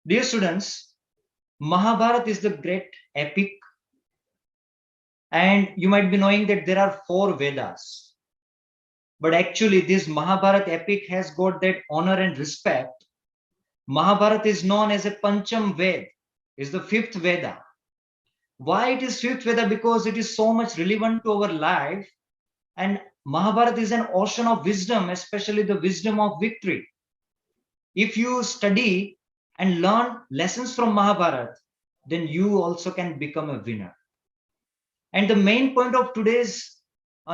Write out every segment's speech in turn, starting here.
Dear students, Mahabharata is the great epic, and you might be knowing that there are 4 Vedas. But actually, this Mahabharata epic has got that honor and respect. Mahabharata is known as a Pancham Ved, is the 5th Veda. Why it is 5th Veda? Because it is so much relevant to our life, and Mahabharata is an ocean of wisdom, especially the wisdom of victory. If you study and learn lessons from Mahabharata, then you also can become a winner. And the main point of today's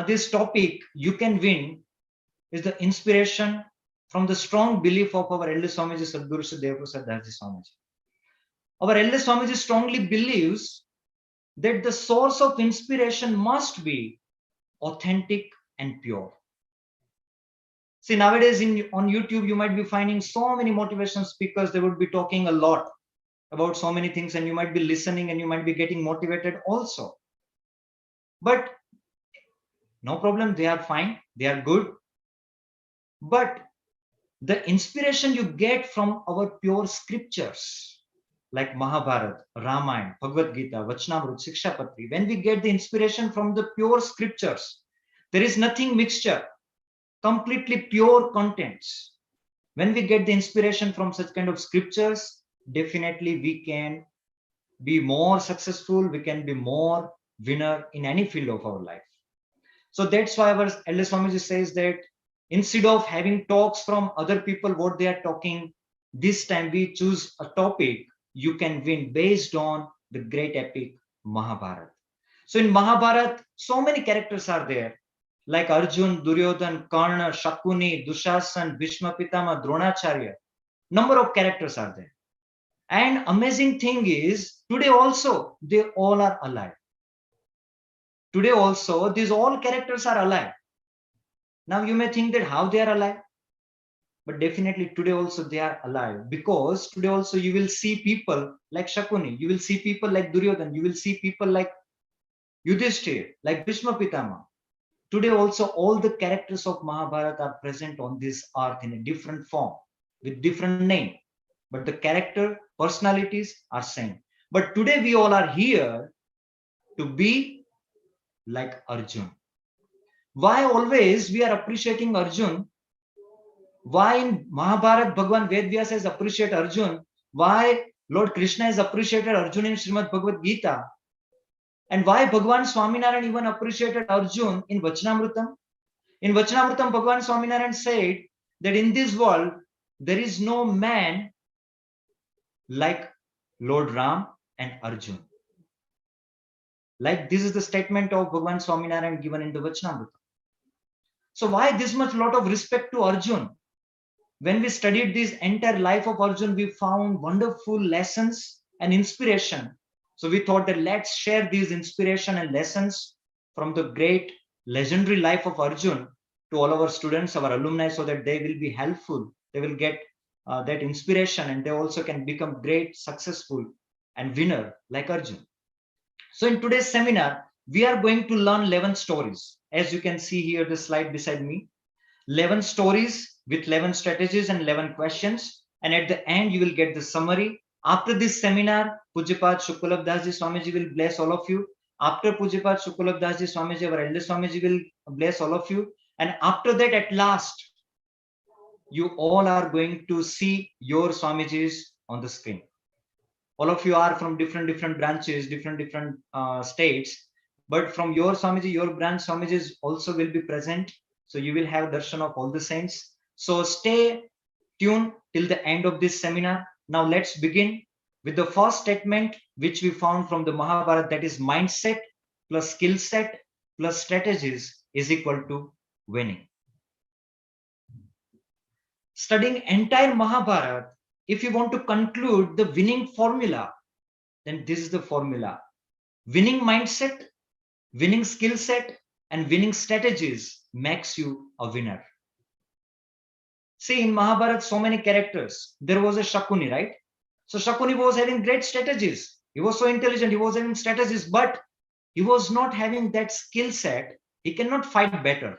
this topic, you can win, is the inspiration from the strong belief of our elder Swamiji Sadguru Devprasaddasji Swamiji. Our elder Swamiji strongly believes that the source of inspiration must be authentic and pure. See, nowadays on YouTube, you might be finding so many motivational speakers. They would be talking a lot about so many things, and you might be listening and you might be getting motivated also. But no problem, they are fine, they are good. But the inspiration you get from our pure scriptures, like Mahabharata, Ramayana, Bhagavad Gita, Vachanamrut, Shikshapatri, when we get the inspiration from the pure scriptures, there is nothing mixture, completely pure contents. When we get the inspiration from such kind of scriptures, definitely we can be more successful, we can be more winner in any field of our life. So that's why our elder Swamiji says that instead of having talks from other people, what they are talking, this time we choose a topic you can win based on the great epic Mahabharata. So in Mahabharata, so many characters are there, like Arjun, Duryodhan, Karna, Shakuni, Dushasan, Bhishma Pitama, Dronacharya. Number of characters are there. And amazing thing is, today also, they all are alive. Today also, these all characters are alive. Now you may think that how they are alive, but definitely today also they are alive, because today also you will see people like Shakuni, you will see people like Duryodhan, you will see people like Yudhishthir, like Bhishma Pitama. Today also all the characters of Mahabharata are present on this earth in a different form with different name, but the character personalities are same. But today we all are here to be like Arjun. Why always we are appreciating Arjun? Why in Mahabharata Bhagwan Ved Vyasa is appreciate Arjun? Why Lord Krishna is appreciated Arjun in Srimad Bhagavad Gita? And why Bhagwan Swaminarayan even appreciated Arjun in Vachanamrutam? In Vachanamrutam, Bhagwan Swaminarayan said that in this world there is no man like Lord Ram and Arjun. Like this is the statement of Bhagwan Swaminarayan given in the Vachanamrutam. So why this much lot of respect to Arjun? When we studied this entire life of Arjun, we found wonderful lessons and inspiration. So we thought that let's share these inspiration and lessons from the great legendary life of Arjun to all our students, our alumni, so that they will be helpful. They will get that inspiration, and they also can become great, successful and winner like Arjun. So in today's seminar, we are going to learn 11 stories. As you can see here, the slide beside me, 11 stories with 11 strategies and 11 questions. And at the end, you will get the summary. After this seminar, Pujapat Shukulabdasji Swamiji will bless all of you. After Pujapat Shukulabdasji Swamiji, our elder Swamiji will bless all of you. And after that, at last, you all are going to see your Swamijis on the screen. All of you are from different branches, different states. But from your Swamiji, your branch Swamijis also will be present. So you will have darshan of all the saints. So stay tuned till the end of this seminar. Now let's begin with the first statement, which we found from the Mahabharata, that is mindset plus skill set plus strategies is equal to winning. Studying entire Mahabharata, if you want to conclude the winning formula, then this is the formula. Winning mindset, winning skill set, and winning strategies makes you a winner. See, in Mahabharata, so many characters. There was a Shakuni, right? So Shakuni was having great strategies. He was so intelligent. He was having strategies, but he was not having that skill set. He cannot fight better.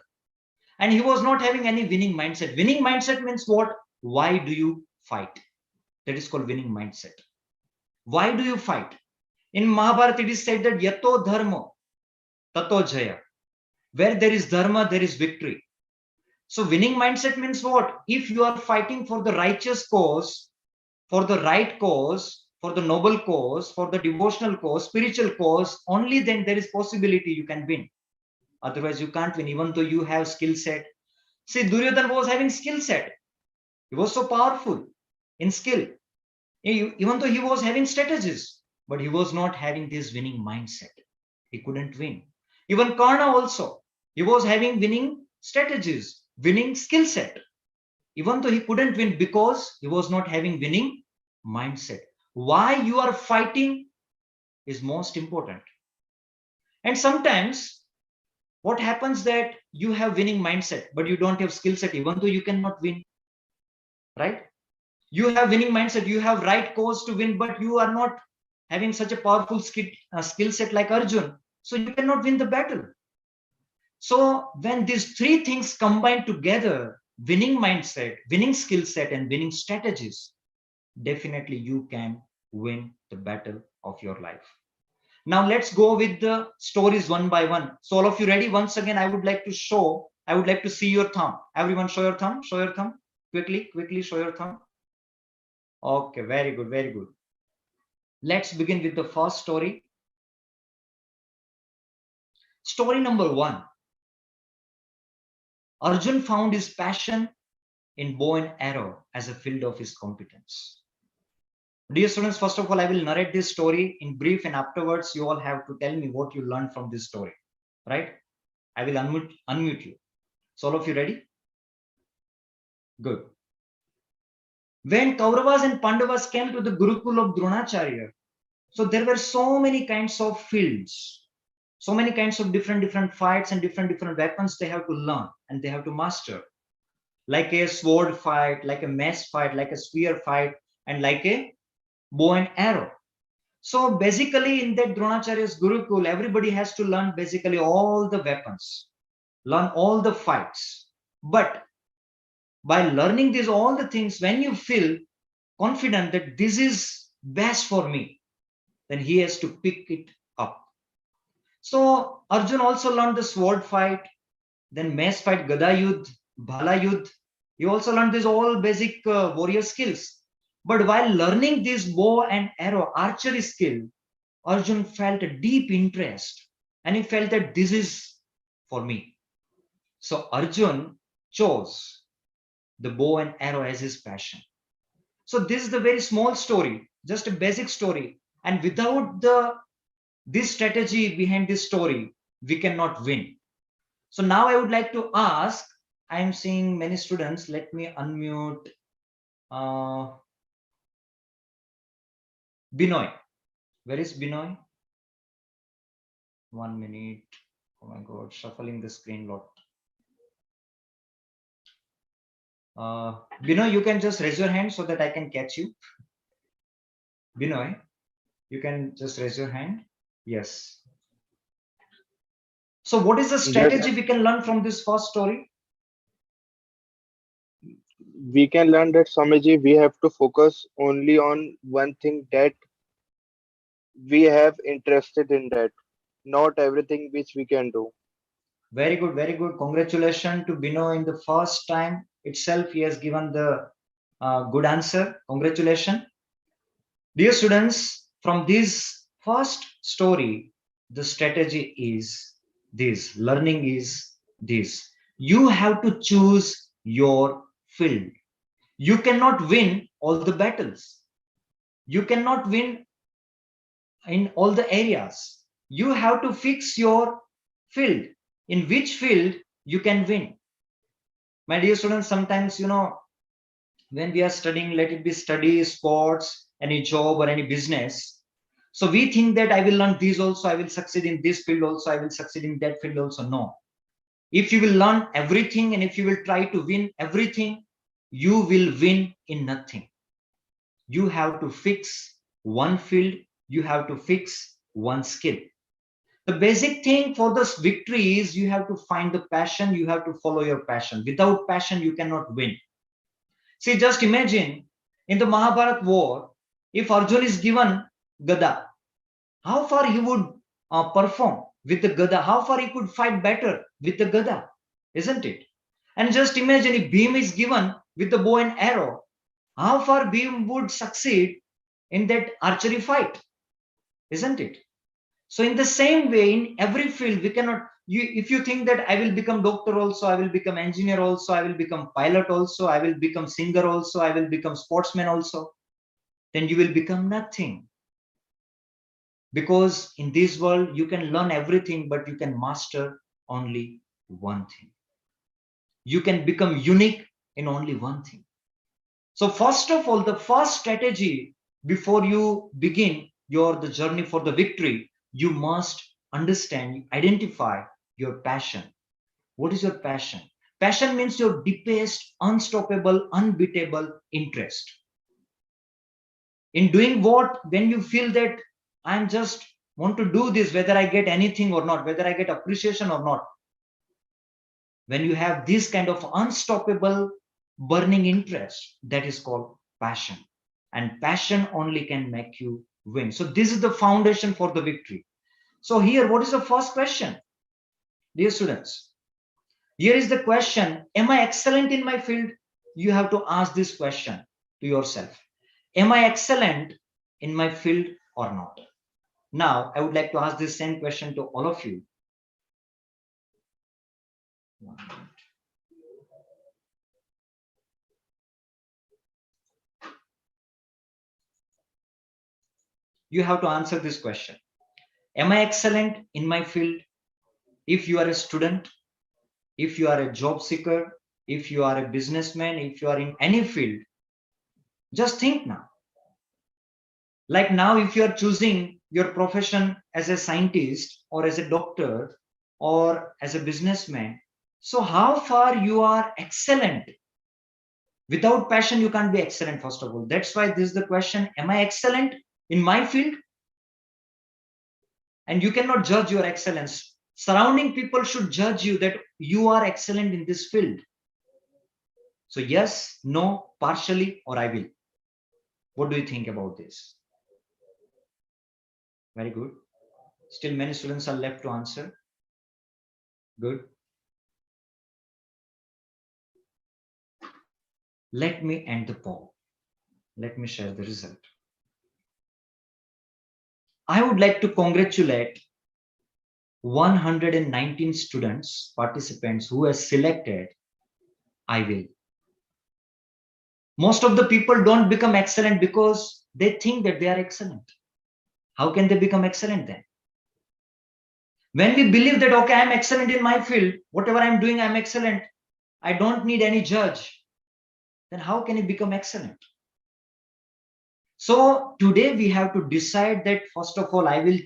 And he was not having any winning mindset. Winning mindset means what? Why do you fight? That is called winning mindset. Why do you fight? In Mahabharata, it is said that yato dharma, tato jaya. Where there is dharma, there is victory. So winning mindset means what? If you are fighting for the righteous cause, for the right cause, for the noble cause, for the devotional cause, spiritual cause, only then there is possibility you can win. Otherwise, you can't win, even though you have skill set. See, Duryodhana was having skill set. He was so powerful in skill. Even though he was having strategies, but he was not having this winning mindset. He couldn't win. Even Karna also, he was having winning strategies, winning skill set. Even though he couldn't win because he was not having winning mindset. Why you are fighting is most important. And sometimes what happens that you have winning mindset, but you don't have skill set, even though you cannot win, right? You have winning mindset, you have right cause to win, but you are not having such a powerful skill set like Arjun, so you cannot win the battle. So when these three things combine together, winning mindset, winning skill set, and winning strategies, definitely you can win the battle of your life. Now let's go with the stories one by one. So all of you ready? Once again, I would like to see your thumb. Everyone show your thumb, quickly show your thumb. Okay, very good, very good. Let's begin with the first story. Story number 1. Arjun found his passion in bow and arrow as a field of his competence. Dear students, first of all, I will narrate this story in brief, and afterwards you all have to tell me what you learned from this story, right? I will unmute you. So all of you ready? Good. When Kauravas and Pandavas came to the Gurukul of Dronacharya, so there were so many kinds of fields, so many kinds of different fights and different weapons they have to learn and they have to master, like a sword fight, like a mace fight, like a spear fight, and like a bow and arrow. So basically in that Dronacharya's Gurukul, everybody has to learn basically all the weapons, learn all the fights. But by learning these all the things, when you feel confident that this is best for me, then he has to pick it up. So Arjun also learned the sword fight, then mace fight, Gada Yudh, Bhala Yudh. He also learned these all basic warrior skills. But while learning this bow and arrow archery skill, Arjun felt a deep interest and he felt that this is for me. So Arjun chose the bow and arrow as his passion. So this is the very small story, just a basic story. And without this strategy behind this story, we cannot win. So now I would like to ask, I am seeing many students, let me unmute Binoy. Where is Binoy? 1 minute. Oh my God, shuffling the screen lot. Binoy, you can just raise your hand so that I can catch you. Binoy, you can just raise your hand. Yes. So what is the strategy we can learn from this first story? We can learn that Swamiji, we have to focus only on one thing that we have interested in that, not everything which we can do. Very good, very good. Congratulations to Binoy in the first time itself. He has given the good answer. Congratulations. Dear students, from this first story, the strategy is this, learning is this. You have to choose your field. You cannot win all the battles. You cannot win in all the areas. You have to fix your field. In which field you can win. My dear students, sometimes, when we are studying, let it be study, sports, any job or any business. So we think that I will learn this also, I will succeed in this field also, I will succeed in that field also. No. If you will learn everything and if you will try to win everything, you will win in nothing. You have to fix one field, you have to fix one skill. The basic thing for this victory is you have to find the passion, you have to follow your passion. Without passion, you cannot win. See, just imagine In the Mahabharata war, if Arjun is given Gada, how far he would perform with the Gada, how far he could fight better with the Gada, isn't it? And just imagine if Bhim is given with the bow and arrow, how far Bhim would succeed in that archery fight, isn't it? So in the same way, in every field, we cannot, if you think that I will become doctor also, I will become engineer also, I will become pilot also, I will become singer also, I will become sportsman also, then you will become nothing. Because in this world, you can learn everything, but you can master only one thing. You can become unique in only one thing. So first of all, the first strategy before you begin the journey for the victory, you must understand, identify your passion. What is your passion? Passion means your deepest, unstoppable, unbeatable interest. In doing what, when you feel that I'm just want to do this, whether I get anything or not, whether I get appreciation or not. When you have this kind of unstoppable, burning interest, that is called passion. And passion only can make you win. So this is the foundation for the victory. So here, what is the first question? Dear students, here is the question, am I excellent in my field? You have to ask this question to yourself. Am I excellent in my field or not? Now, I would like to ask this same question to all of you. You have to answer this question. Am I excellent in my field? If you are a student, if you are a job seeker, if you are a businessman, if you are in any field, just think now. Like now, if you are choosing your profession as a scientist or as a doctor or as a businessman, so how far you are excellent? Without passion, you can't be excellent, first of all. That's why this is the question, am I excellent in my field? And you cannot judge your excellence. Surrounding people should judge you that you are excellent in this field. So yes, no, partially, or I will. What do you think about this? Very good. Still many students are left to answer. Good. Let me end the poll. Let me share the result. I would like to congratulate 119 students, participants who have selected I will. Most of the people don't become excellent because they think that they are excellent. How can they become excellent then? When we believe that, okay, I'm excellent in my field, whatever I'm doing, I'm excellent, I don't need any judge, then how can you become excellent? So today we have to decide that, first of all, I will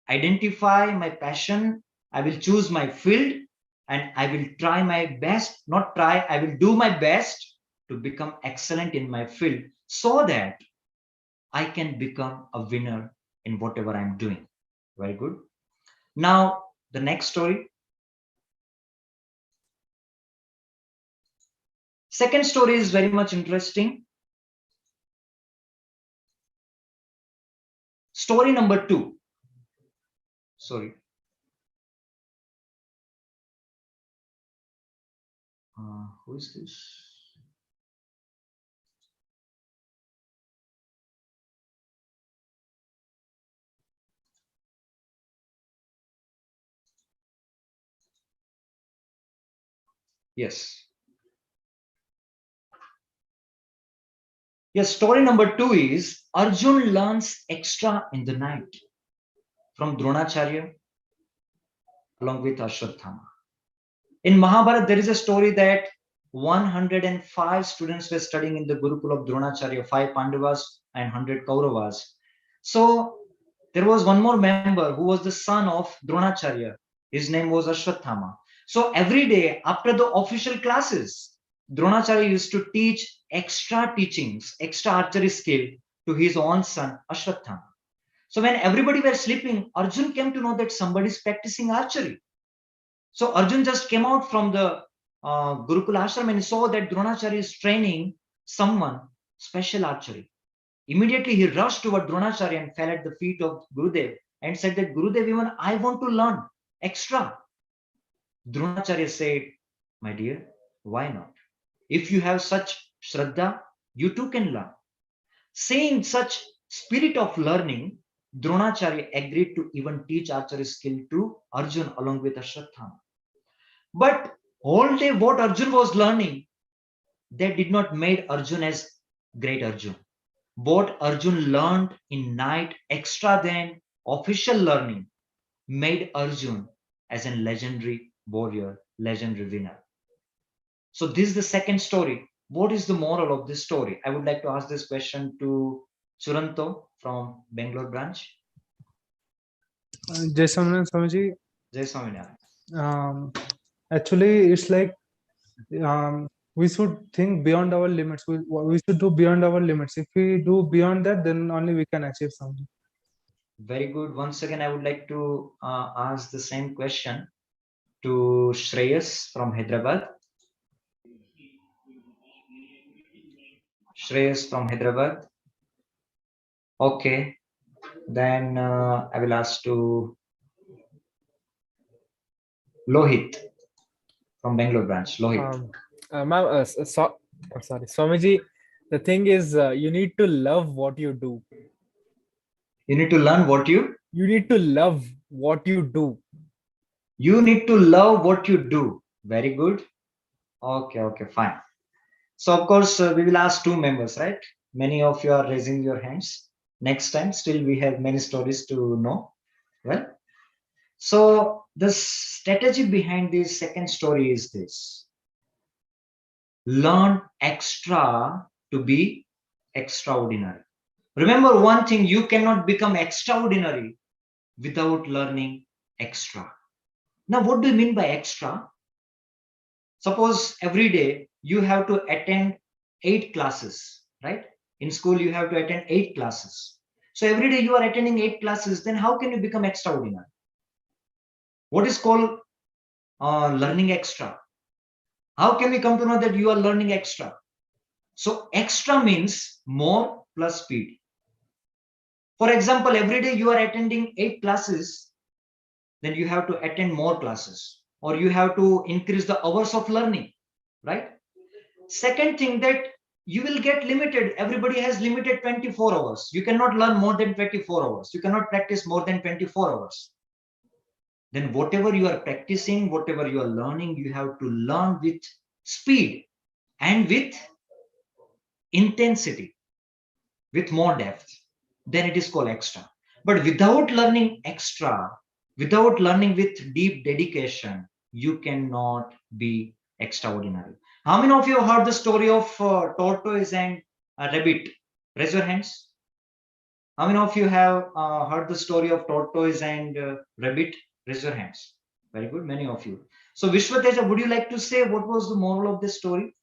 identify my passion, I will choose my field, and I will try my best, not try, I will do my best to become excellent in my field so that I can become a winner in whatever I'm doing. Very good. Now, the next story. Second story is very much interesting. Story number 2. Sorry. Who is this? Yes. Yes, story number 2 is Arjun learns extra in the night from Dronacharya along with Ashwatthama. In Mahabharata, there is a story that 105 students were studying in the Gurukul of Dronacharya, 5 Pandavas and 100 Kauravas. So there was one more member who was the son of Dronacharya. His name was Ashwatthama. So every day after the official classes, Dronacharya used to teach extra teachings, extra archery skill to his own son Ashwatthama. So when everybody were sleeping, Arjun came to know that somebody is practicing archery. So Arjun just came out from the Gurukul ashram and saw that Dronacharya is training someone special archery. Immediately he rushed toward Dronacharya and fell at the feet of Gurudev and said that Gurudev, even I want to learn extra. Dronacharya said, my dear, why not? If you have such Shraddha, you too can learn. Seeing such spirit of learning, Dronacharya agreed to even teach archery skill to Arjun along with Ashwatthama. But whole day what Arjun was learning, that did not make Arjun as great Arjun. What Arjun learned in night extra than official learning made Arjun as a legendary warrior, legendary winner. So this is the second story. What is the moral of this story? I would like to ask this question to Suranto from Bangalore branch. Jai Swaminarayan Swamiji. Jai Swaminarayan. Actually, it's like we should think beyond our limits. We should do beyond our limits. If we do beyond that, then only we can achieve something. Very good. Once again, I would like to ask the same question to Shreyas from Hyderabad. Shreyas from Hyderabad. Okay. Then I will ask to Lohit from Bangalore branch. Lohit. Sorry, Swamiji. The thing is, you need to love what you do. You need to learn what you. You need to love what you do. You need to love what you do. Very good. Okay, fine. So of course we will ask two members, right? Many of you are raising your hands. Next time, still we have many stories to know. Well, so the strategy behind this second story is this: learn extra to be extraordinary. Remember one thing, you cannot become extraordinary without learning extra. Now, what do you mean by extra? Suppose every day you have to attend 8 classes, right? In school, you have to attend 8 classes. So every day you are attending 8 classes, then how can you become extraordinary? What is called learning extra? How can we come to know that you are learning extra? So extra means more plus speed. For example, every day you are attending 8 classes, then you have to attend more classes, or you have to increase the hours of learning, right? Second thing, that you will get limited. Everybody has limited 24 hours. You cannot learn more than 24 hours. You cannot practice more than 24 hours. Then whatever you are practicing, whatever you are learning, you have to learn with speed and with intensity, with more depth. Then it is called extra. But without learning extra, without learning with deep dedication, you cannot be extraordinary. How many of you have heard the story of tortoise and rabbit? Raise your hands. How many of you have heard the story of tortoise and rabbit? Raise your hands. Very good, many of you. So Vishwateja, would you like to say what was the moral of this story?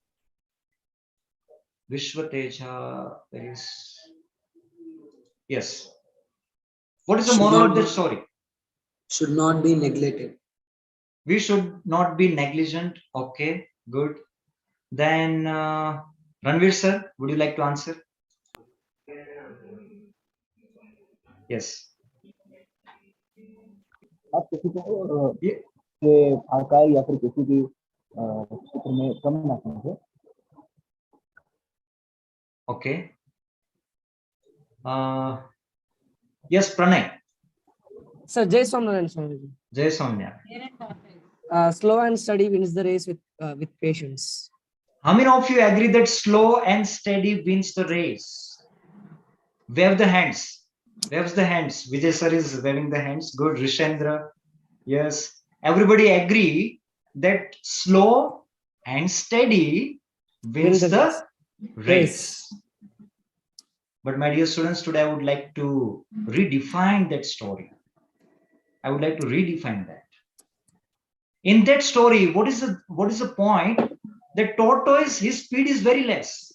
Vishwateja, there is... Yes. What is the moral of this story? Should not be neglected. We should not be negligent. Okay, good. Then Ranveer sir, would you like to answer? Yes. आप किसी को के आकार या फिर किसी की क्षेत्र में कम ना समझे. Okay. Yes, Pranay. Sir, Jai Swaminarayan Swamiji. Jai Swaminarayan. Slow and steady wins the race with patience. How many of you agree that slow and steady wins the race? Wave the hands. Waves the hands. Vijay sir is waving the hands. Good. Rishendra. Yes. Everybody agree that slow and steady wins the race. But my dear students, today I would like to redefine that story. I would like to redefine that. In that story, what is the point? The tortoise, his speed is very less.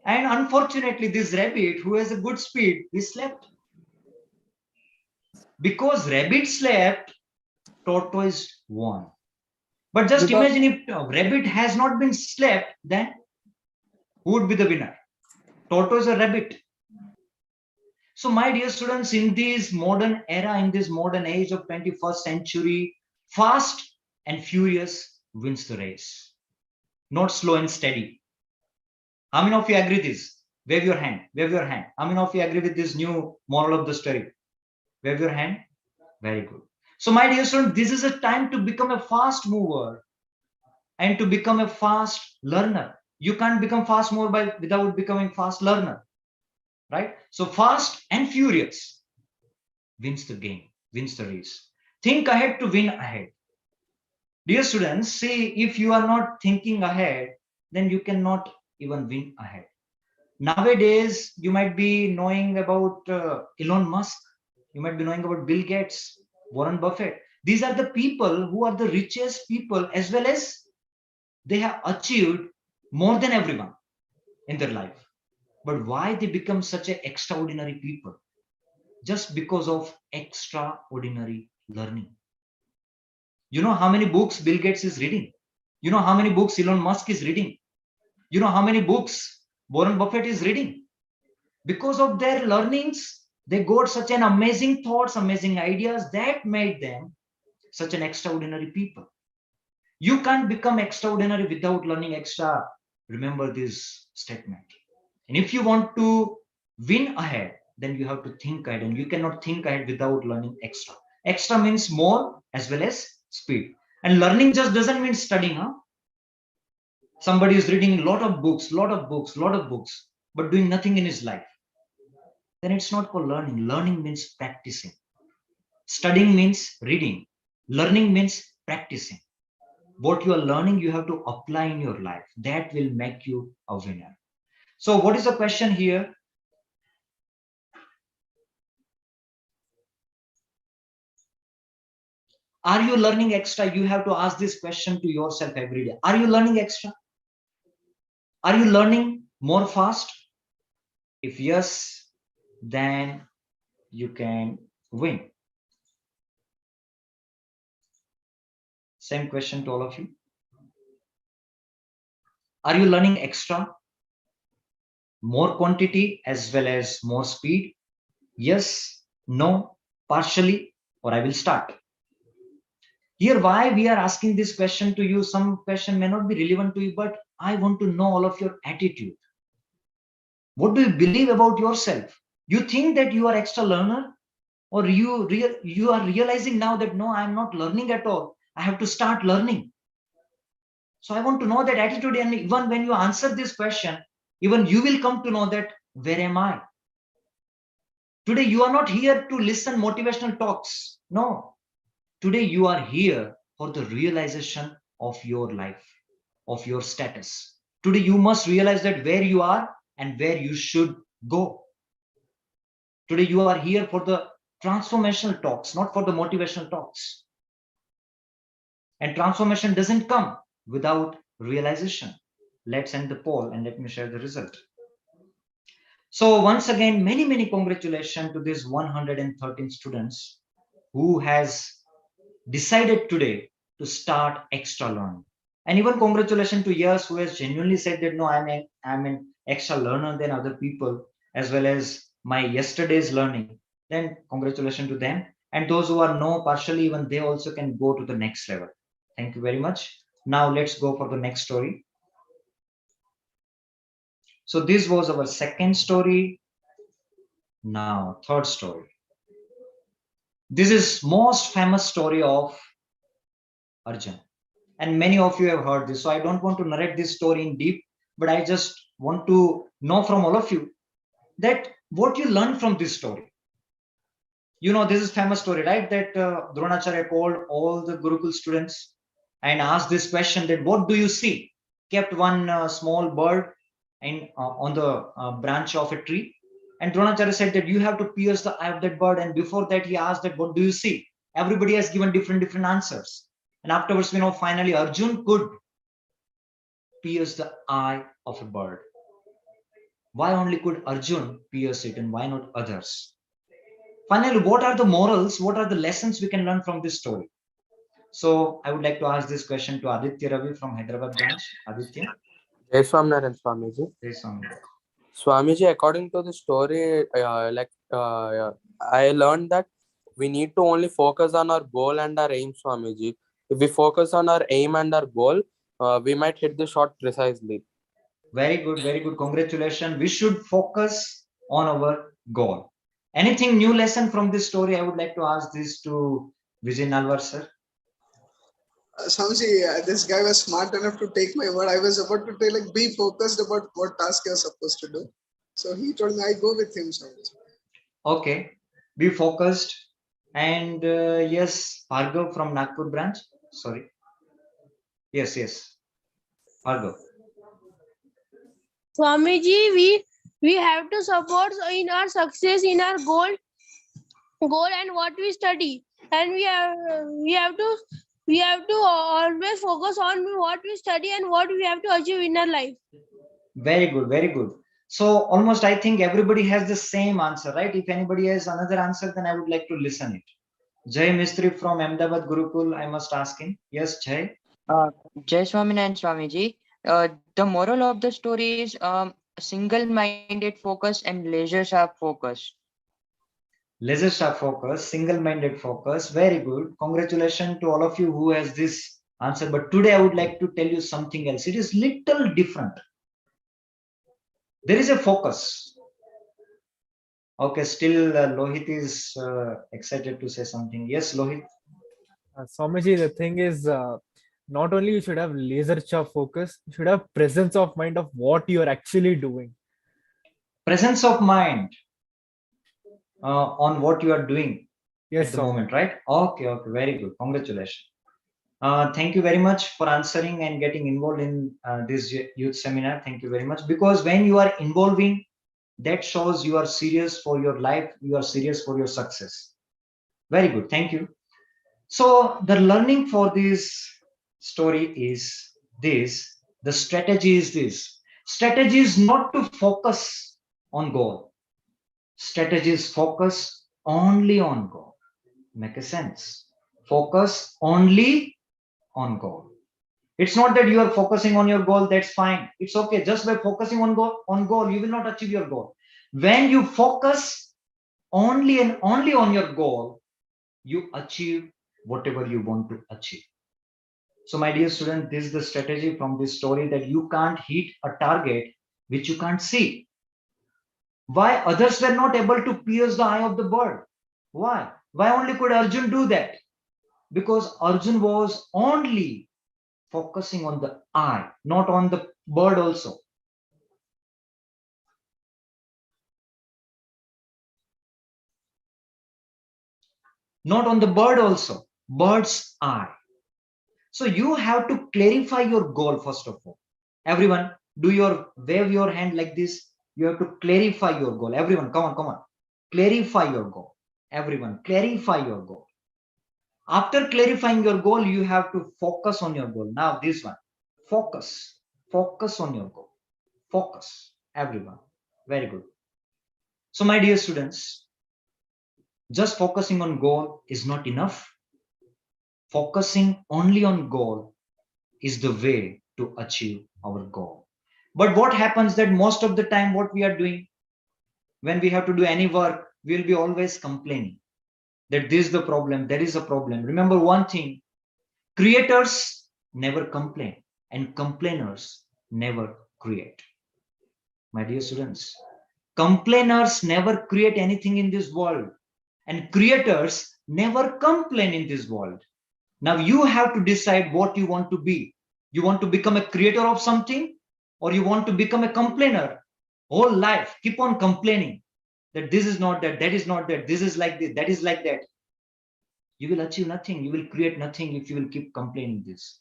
And unfortunately, this rabbit, who has a good speed, he slept. Because rabbit slept, tortoise won. But just imagine if rabbit has not been slept, then who would be the winner? tortoise or rabbit? So my dear students, in this modern era, in this modern age of 21st century, fast and furious wins the race, not slow and steady. How many of you agree this? Wave your hand. Wave your hand. How many of you agree with this new moral of the story? Wave your hand. Very good. So my dear students, this is a time to become a fast mover and to become a fast learner. You can't become fast mover without becoming fast learner, right? So fast and furious wins the game, wins the race. Think ahead to win ahead. Dear students, see, if you are not thinking ahead, then you cannot even win ahead. Nowadays, you might be knowing about Elon Musk. You might be knowing about Bill Gates, Warren Buffett. These are the people who are the richest people, as well as they have achieved more than everyone in their life. But why they become such an extraordinary people? Just because of extraordinary learning. You know how many books Bill Gates is reading? You know how many books Elon Musk is reading? You know how many books Warren Buffett is reading? Because of their learnings, they got such an amazing thoughts, amazing ideas that made them such an extraordinary people. You can't become extraordinary without learning extra. Remember this statement. And if you want to win ahead, then you have to think ahead, and you cannot think ahead without learning extra. Extra means more as well as speed. And learning just doesn't mean studying, huh? Somebody is reading a lot of books, but doing nothing in his life. Then it's not called learning. Learning means practicing. Studying means reading. Learning means practicing. What you are learning, you have to apply in your life. That will make you a winner. So what is the question here? Are you learning extra? You have to ask this question to yourself every day. Are you learning extra? Are you learning more fast? If yes, then you can win. Same question to all of you. Are you learning extra? More quantity as well as more speed? Yes, no, partially, or I will start. Here, why we are asking this question to you, some question may not be relevant to you, but I want to know all of your attitude. What do you believe about yourself? You think that you are extra learner, or you are realizing now that no, I am not learning at all. I have to start learning. So I want to know that attitude, and even when you answer this question, even you will come to know that where am I? Today you are not here to listen motivational talks. No. Today you are here for the realization of your life, of your status. Today you must realize that where you are and where you should go. Today you are here for the transformational talks, not for the motivational talks. And transformation doesn't come without realization. Let's end the poll and let me share the result. So once again, many congratulations to these 113 students who has decided today to start extra learning. And even congratulations to Yas, who has genuinely said that no, I'm an extra learner than other people, as well as my yesterday's learning. Then congratulations to them. And those who are no, partially, even they also can go to the next level. Thank you very much. Now let's go for the next story. So this was our second story. Now third story. This is most famous story of Arjun. And many of you have heard this. So I don't want to narrate this story in deep, but I just want to know from all of you that what you learn from this story. You know, this is famous story, right? That Dronacharya called all the Gurukul students and asked this question that what do you see? Kept one small bird on the branch of a tree. And Dronacharya said that you have to pierce the eye of that bird. And before that, he asked that what do you see? Everybody has given different answers. And afterwards, we know finally Arjun could pierce the eye of a bird. Why only could Arjun pierce it and why not others? Finally, what are the morals? What are the lessons we can learn from this story? So I would like to ask this question to Aditya Ravi from Hyderabad branch. Aditya. Jai Swaminarayan Swamiji. Jai Swami. Swamiji, according to the story, I learned that we need to only focus on our goal and our aim, Swamiji. If we focus on our aim and our goal, we might hit the shot precisely. Very good, very good. Congratulations. We should focus on our goal. Anything new lesson from this story? I would like to ask this to Vijay Nalwar, sir. Swamiji, this guy was smart enough to take my word. I was about to tell, like, be focused about what task you're supposed to do. So he told me, I go with him, Swamiji. Okay, be focused. And yes, Bhargav from Nagpur branch. Sorry. Yes. Bhargav. Swamiji, we have to support in our success, in our goal and what we study, and we have to always focus on what we study and what we have to achieve in our life. Very good, very good. So almost I think everybody has the same answer, right? If anybody has another answer, then I would like to listen it. Jay Mistry from Ahmedabad Gurukul, I must ask him. Yes, Jay. Jai Swaminarayan Swamiji. The moral of the story is single-minded focus and laser-sharp focus. Laser-sharp focus, single-minded focus. Very good. Congratulations to all of you who has this answer. But today I would like to tell you something else. It is little different. There is a focus. Okay, still Lohit is excited to say something. Yes, Lohit. Swamiji, the thing is, not only you should have laser sharp focus, you should have presence of mind of what you are actually doing. Presence of mind on what you are doing at the moment, right? Okay, very good. Congratulations. Thank you very much for answering and getting involved in this youth seminar. Thank you very much. Because when you are involving, that shows you are serious for your life, you are serious for your success. Very good. Thank you. So the learning for this story is this. The strategy is this. Strategy is not to focus on goal. Strategy is focus only on goal. Make a sense? Focus only on goal. It's not that you are focusing on your goal, that's fine. It's okay. Just by focusing on goal, you will not achieve your goal. When you focus only and only on your goal, you achieve whatever you want to achieve. So my dear student, this is the strategy from this story, that you can't hit a target which you can't see. Why others were not able to pierce the eye of the bird? Why only could Arjun do that? Because Arjun was only focusing on the eye, not on the bird also. Not on the bird also, bird's eye. So you have to clarify your goal first of all. Everyone, wave your hand like this. You have to clarify your goal. Everyone, come on. Clarify your goal. Everyone, clarify your goal. After clarifying your goal, you have to focus on your goal. Now this one, focus on your goal. Focus, everyone. Very good. So my dear students, just focusing on goal is not enough. Focusing only on goal is the way to achieve our goal. But what happens that most of the time what we are doing, when we have to do any work, we will be always complaining that this is the problem, there is a problem. Remember one thing, creators never complain and complainers never create. My dear students, complainers never create anything in this world and creators never complain in this world. Now you have to decide what you want to be. You want to become a creator of something, or you want to become a complainer? Whole life, keep on complaining that this is not that, that is not that, this is like this, that is like that. You will achieve nothing. You will create nothing if you will keep complaining this.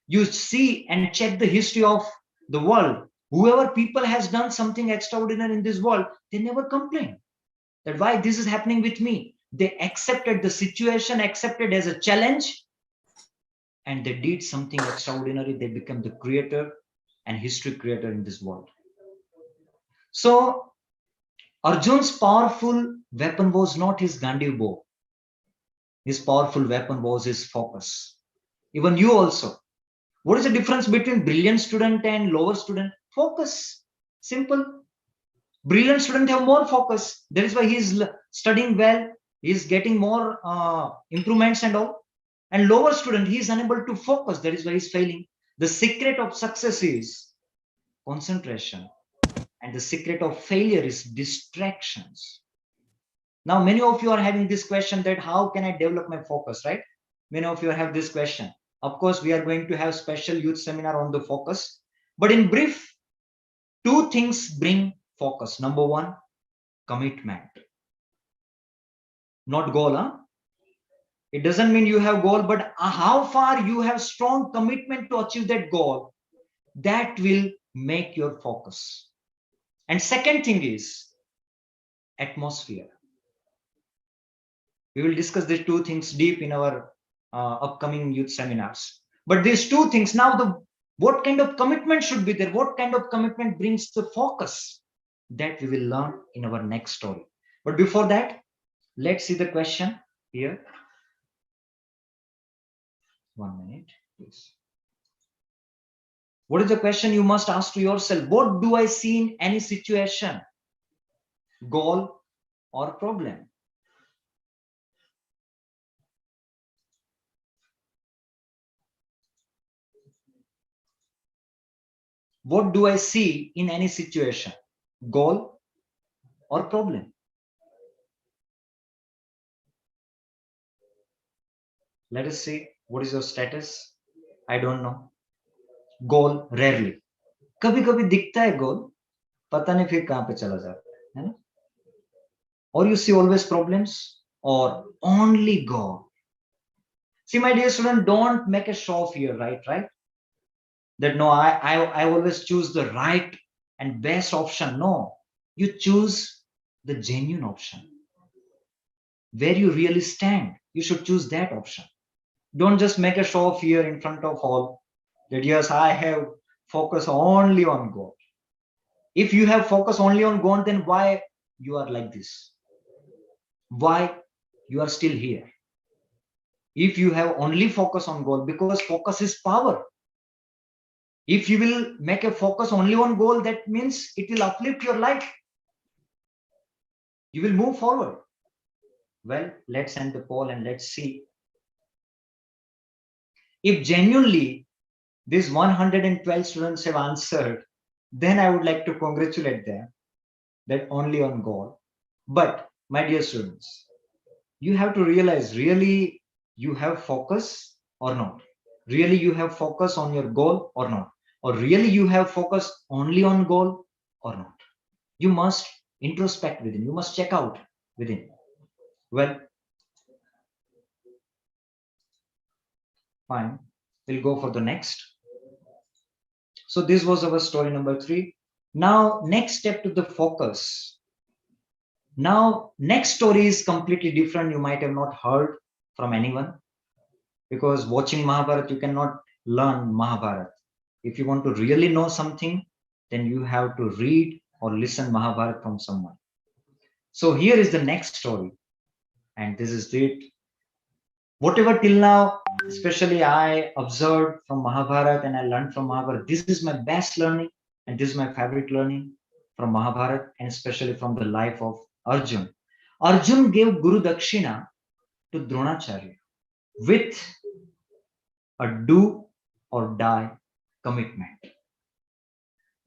You see and check the history of the world. Whoever people has done something extraordinary in this world, they never complain that why this is happening with me. They accepted the situation, accepted as a challenge, and they did something extraordinary. They became the creator and history creator in this world. So Arjun's powerful weapon was not his Gandhi bow. His powerful weapon was his focus. Even you also. What is the difference between brilliant student and lower student? Focus. Simple. Brilliant student have more focus. That is why he is studying well. He is getting more improvements and all. And lower student, he is unable to focus. That is why he is failing. The secret of success is concentration. And the secret of failure is distractions. Now, many of you are having this question that how can I develop my focus, right? Many of you have this question. Of course, we are going to have special youth seminar on the focus. But in brief, two things bring focus. Number one, commitment. Not goal, huh? It doesn't mean you have goal, but how far you have strong commitment to achieve that goal, that will make your focus. And second thing is atmosphere. We will discuss these two things deep in our upcoming youth seminars. But these two things, now what kind of commitment should be there? What kind of commitment brings the focus? That we will learn in our next story. But before that, let's see the question here. 1 minute, please. What is the question you must ask to yourself? What do I see in any situation? Goal or problem? What do I see in any situation? Goal or problem? Let us see. What is your status? I don't know. Goal rarely. कभी कभी दिखता है गोल, पता नहीं फिर कहां पे चला जाता है ना? Or you see always problems or only goal. See, my dear student, don't make a show off here, right? That no, I always choose the right and best option. No, you choose the genuine option. Where you really stand, you should choose that option. Don't just make a show off here in front of all that yes, I have focus only on God. If you have focus only on God, then why you are like this? Why you are still here? If you have only focus on goal, because focus is power. If you will make a focus only on goal, that means it will uplift your life. You will move forward. Well, let's end the poll and let's see. If genuinely these 112 students have answered, then I would like to congratulate them that only on goal. But my dear students, you have to realize really you have focus or not. Really you have focus on your goal or not. Or really you have focus only on goal or not. You must introspect within. You must check out within. Well, fine. We'll go for the next. So this was our story number 3. Now, next step to the focus. Now, next story is completely different. You might have not heard from anyone, because watching Mahabharata, you cannot learn Mahabharata. If you want to really know something, then you have to read or listen Mahabharata from someone. So here is the next story. And this is it. Whatever till now, especially I observed from Mahabharata and I learned from Mahabharata, this is my best learning and this is my favorite learning from Mahabharata, and especially from the life of Arjun. Arjun gave Guru Dakshina to Dronacharya with a do or die commitment.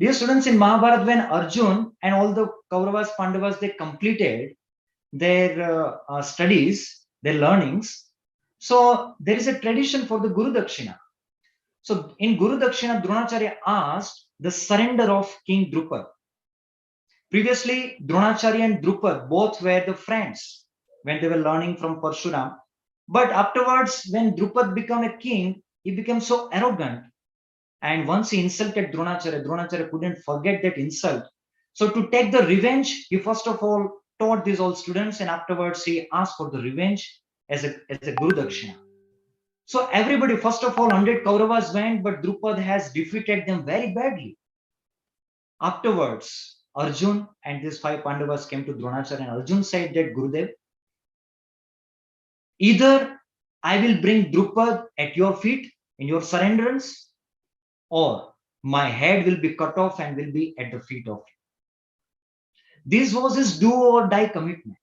Dear students, in Mahabharata, when Arjun and all the Kauravas, Pandavas, they completed their studies, their learnings, so there is a tradition for the Guru Dakshina. So in Guru Dakshina, Dronacharya asked the surrender of King Drupad. Previously, Dronacharya and Drupad both were the friends when they were learning from Parshuram. But afterwards, when Drupad became a king, he became so arrogant. And once he insulted Dronacharya, Dronacharya couldn't forget that insult. So to take the revenge, he first of all taught these old students, and afterwards he asked for the revenge as a Guru Dakshina. So everybody, first of all, 100 Kauravas went, but Drupad has defeated them very badly. Afterwards, Arjun and these 5 Pandavas came to Dronacharya, and Arjun said that, Gurudev, either I will bring Drupad at your feet in your surrenderance, or my head will be cut off and will be at the feet of you. This was his do or die commitment.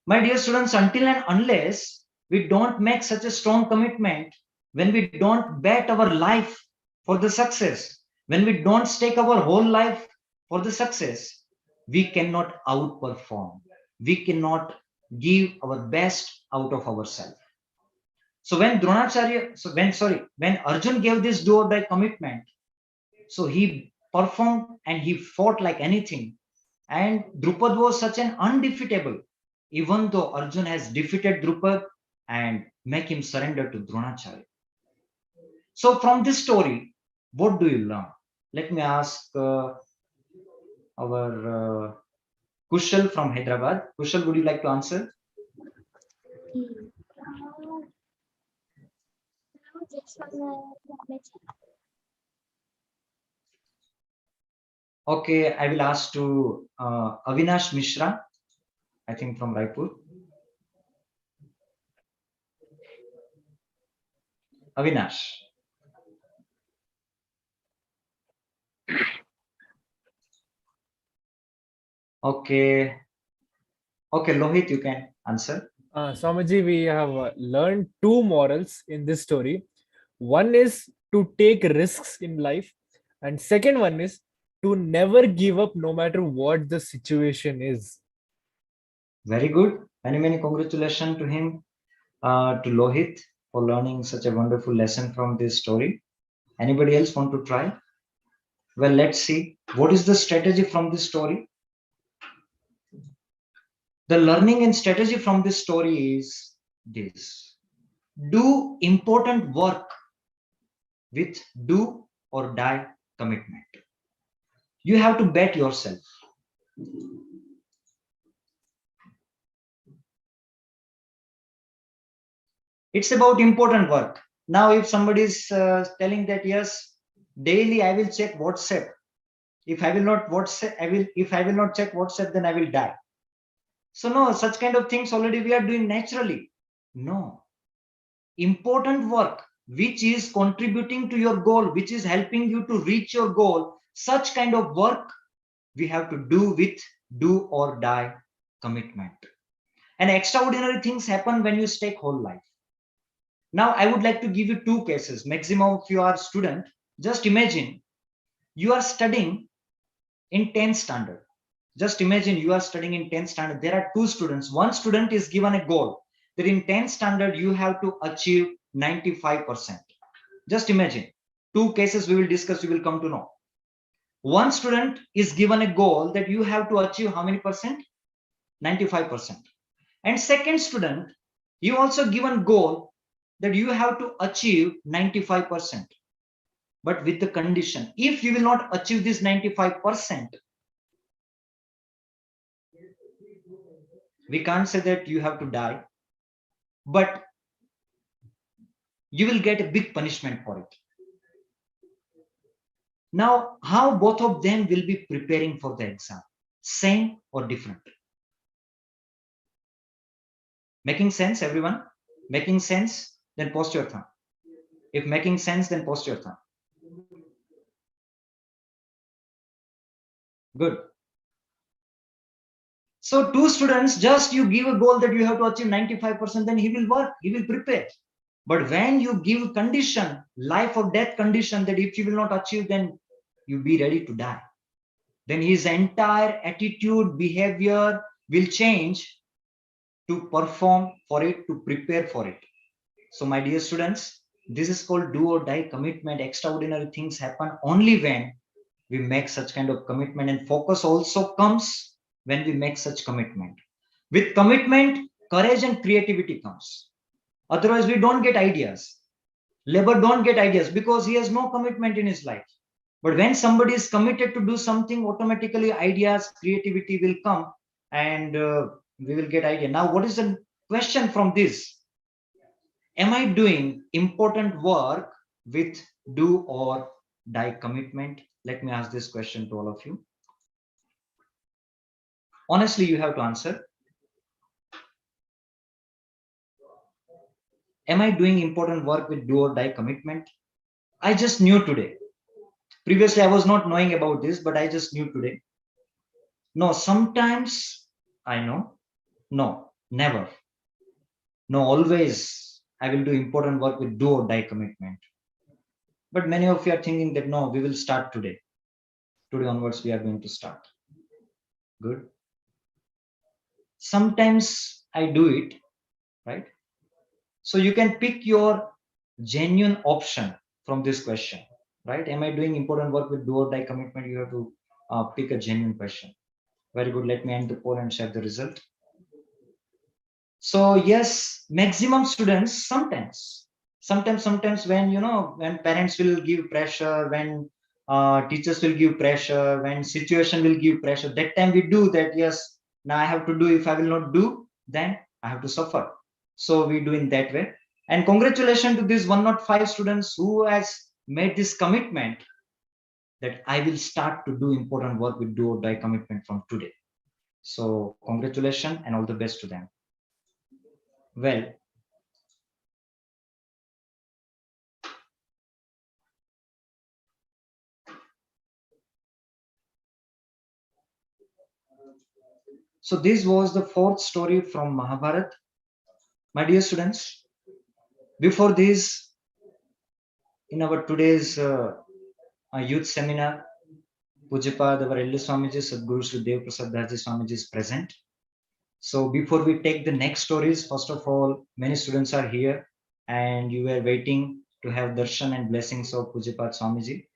My dear students, until and unless we don't make such a strong commitment, when we don't bet our life for the success, when we don't stake our whole life for the success, we cannot outperform. We cannot give our best out of ourselves. So when when Arjun gave this do or die commitment, so he performed and he fought like anything. And Drupad was such an undefeatable, even though Arjun has defeated Drupad and make him surrender to Dronacharya. So from this story, what do you learn? Let me ask our Kushal from Hyderabad. Kushal, would you like to answer? Okay, I will ask to Avinash Mishra, I think from Raipur. Avinash. Okay. Okay, Lohit, you can answer. Swamiji, we have learned two morals in this story. One is to take risks in life, and second one is to never give up no matter what the situation is. Very good. Many congratulations to him, to Lohit, for learning such a wonderful lesson from this story. Anybody else want to try? Well, let's see. What is the strategy from this story? The learning and strategy from this story is this. Do important work with do or die commitment. You have to bet yourself. It's about important work. Now, if somebody is telling that, yes, daily I will check WhatsApp. If I will not check WhatsApp, then I will die. So no, such kind of things already we are doing naturally. No. Important work, which is contributing to your goal, which is helping you to reach your goal, such kind of work we have to do with do or die commitment. And extraordinary things happen when you stake whole life. Now, I would like to give you two cases. Maximum if you are a student, just imagine you are studying in 10th standard. Just imagine you are studying in 10th standard. There are two students. One student is given a goal that in 10th standard you have to achieve 95%. Just imagine. Two cases we will discuss, you will come to know. One student is given a goal that you have to achieve how many percent? 95%. And second student, you also given goal that you have to achieve 95%. But with the condition, if you will not achieve this 95%, we can't say that you have to die, but you will get a big punishment for it. Now, how both of them will be preparing for the exam? Same or different? Making sense, everyone? Making sense? Then post your thumb. If making sense, then post your thumb. Good. So two students, just you give a goal that you have to achieve 95%, then he will work, he will prepare. But when you give condition, life or death condition, that if you will not achieve, then you be ready to die. Then his entire attitude, behavior will change to perform for it, to prepare for it. So my dear students, this is called do or die commitment. Extraordinary things happen only when we make such kind of commitment, and focus also comes when we make such commitment. With commitment, courage and creativity comes. Otherwise, we don't get ideas. Labor don't get ideas because he has no commitment in his life. But when somebody is committed to do something, automatically ideas, creativity will come, and we will get idea. Now, what is the question from this? Am I doing important work with do or die commitment? Let me ask this question to all of you. Honestly, you have to answer. Am I doing important work with do or die commitment? I just knew today. Previously, I was not knowing about this, but I just knew today. No, sometimes I know. No, never. No, always I will do important work with do or die commitment. But many of you are thinking that no, we will start today. Today onwards, we are going to start. Good. Sometimes I do it, right? So you can pick your genuine option from this question, right? Am I doing important work with do or die commitment? You have to pick a genuine question. Very good. Let me end the poll and share the result. So yes, maximum students sometimes when when parents will give pressure, when teachers will give pressure, when situation will give pressure, that time we do that. Yes, now I have to do. If I will not do, then I have to suffer. So we do in that way. And congratulations to these 105 students who has made this commitment that I will start to do important work with do or die commitment from today. So congratulations and all the best to them. Well, so this was the fourth story from Mahabharata. My dear students, before this, in our today's youth seminar, Pujapad, our elder Swamiji, Sadguru Sri Devprasaddasji Swamiji is present. So before we take the next stories, first of all, many students are here and you were waiting to have darshan and blessings of Pujapad Swamiji.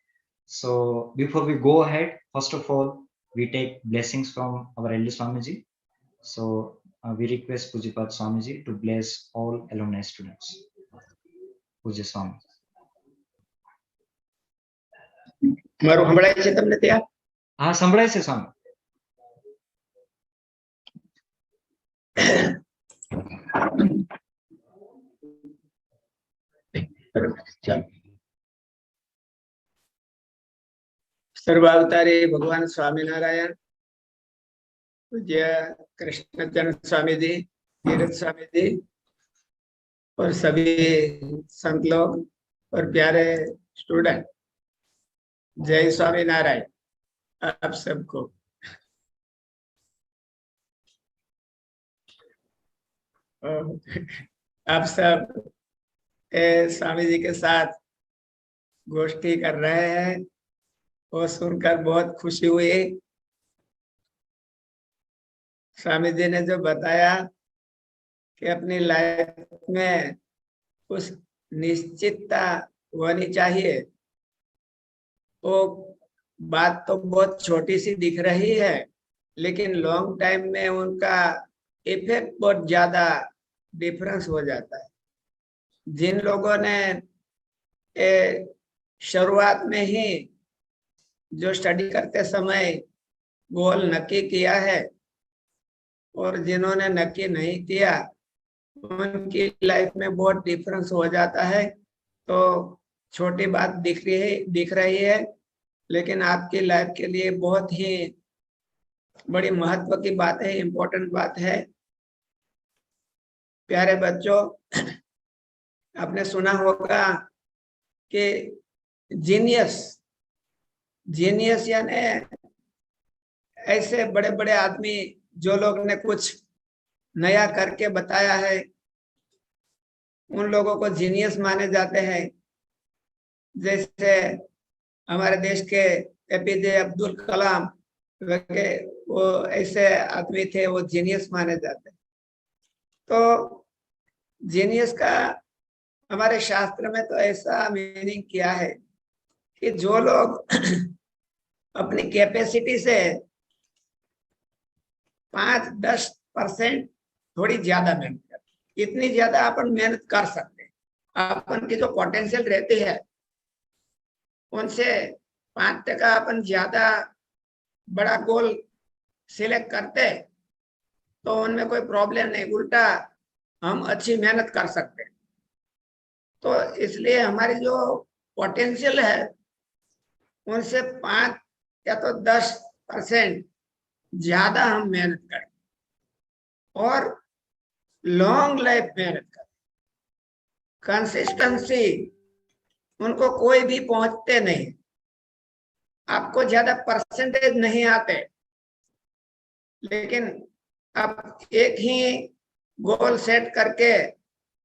So before we go ahead, first of all, we take blessings from our elder Swamiji. So we request Pujapad Swamiji to bless all alumni students. Puja Swami. મારું સંભળાય છે તમને ત્યાં? હા, સંભળાય છે સ્વામી. सर्वावतारी भगवान स्वामीनारायण, पूज्य कृष्णचंद्र स्वामी जी, तीर्थ स्वामी जी और सभी संत लोग और प्यारे स्टूडेंट, जय स्वामीनारायण आप सबको। आप सब स्वामी जी के साथ गोष्ठी कर रहे हैं और सुनकर बहुत खुशी हुई। स्वामी जी ने जो बताया कि अपनी लाइफ में उस निश्चितता होनी चाहिए, वो बात तो बहुत छोटी सी दिख रही है, लेकिन लॉन्ग टाइम में उनका इफेक्ट बहुत ज्यादा डिफरेंस हो जाता है। जिन लोगों ने शुरुआत में ही जो स्टडी करते समय गोल नक्की किया है और जिन्होंने नक्की नहीं किया, उनकी लाइफ में बहुत डिफरेंस हो जाता है। तो छोटी बात दिख रही है, लेकिन आपकी लाइफ के लिए बहुत ही बड़ी महत्व की बात है, इम्पोर्टेंट बात है। प्यारे बच्चों, आपने सुना होगा कि जीनियस यानी ऐसे बड़े बड़े आदमी जो लोग ने कुछ नया करके बताया है, उन लोगों को जीनियस माने जाते हैं। जैसे हमारे देश के एपीजे अब्दुल कलाम वगैरह, वो ऐसे आदमी थे, वो जीनियस माने जाते हैं। तो जीनियस का हमारे शास्त्र में तो ऐसा मीनिंग किया है कि जो लोग अपनी कैपेसिटी से 5-10% थोड़ी ज्यादा मेहनत करते, इतनी ज्यादा अपन मेहनत कर सकते, अपन की जो पोटेंशियल रहती है उनसे 5% अपन ज्यादा बड़ा गोल सिलेक्ट करते तो उनमें कोई प्रॉब्लम नहीं, उल्टा हम अच्छी मेहनत कर सकते। तो इसलिए हमारी जो पोटेंशियल है उनसे 5 या तो 10% ज्यादा हम मेहनत करें और लॉन्ग लाइफ मेहनत करें। कंसिस्टेंसी उनको कोई भी पहुंचते नहीं, आपको ज्यादा परसेंटेज नहीं आते, लेकिन अब एक ही गोल सेट करके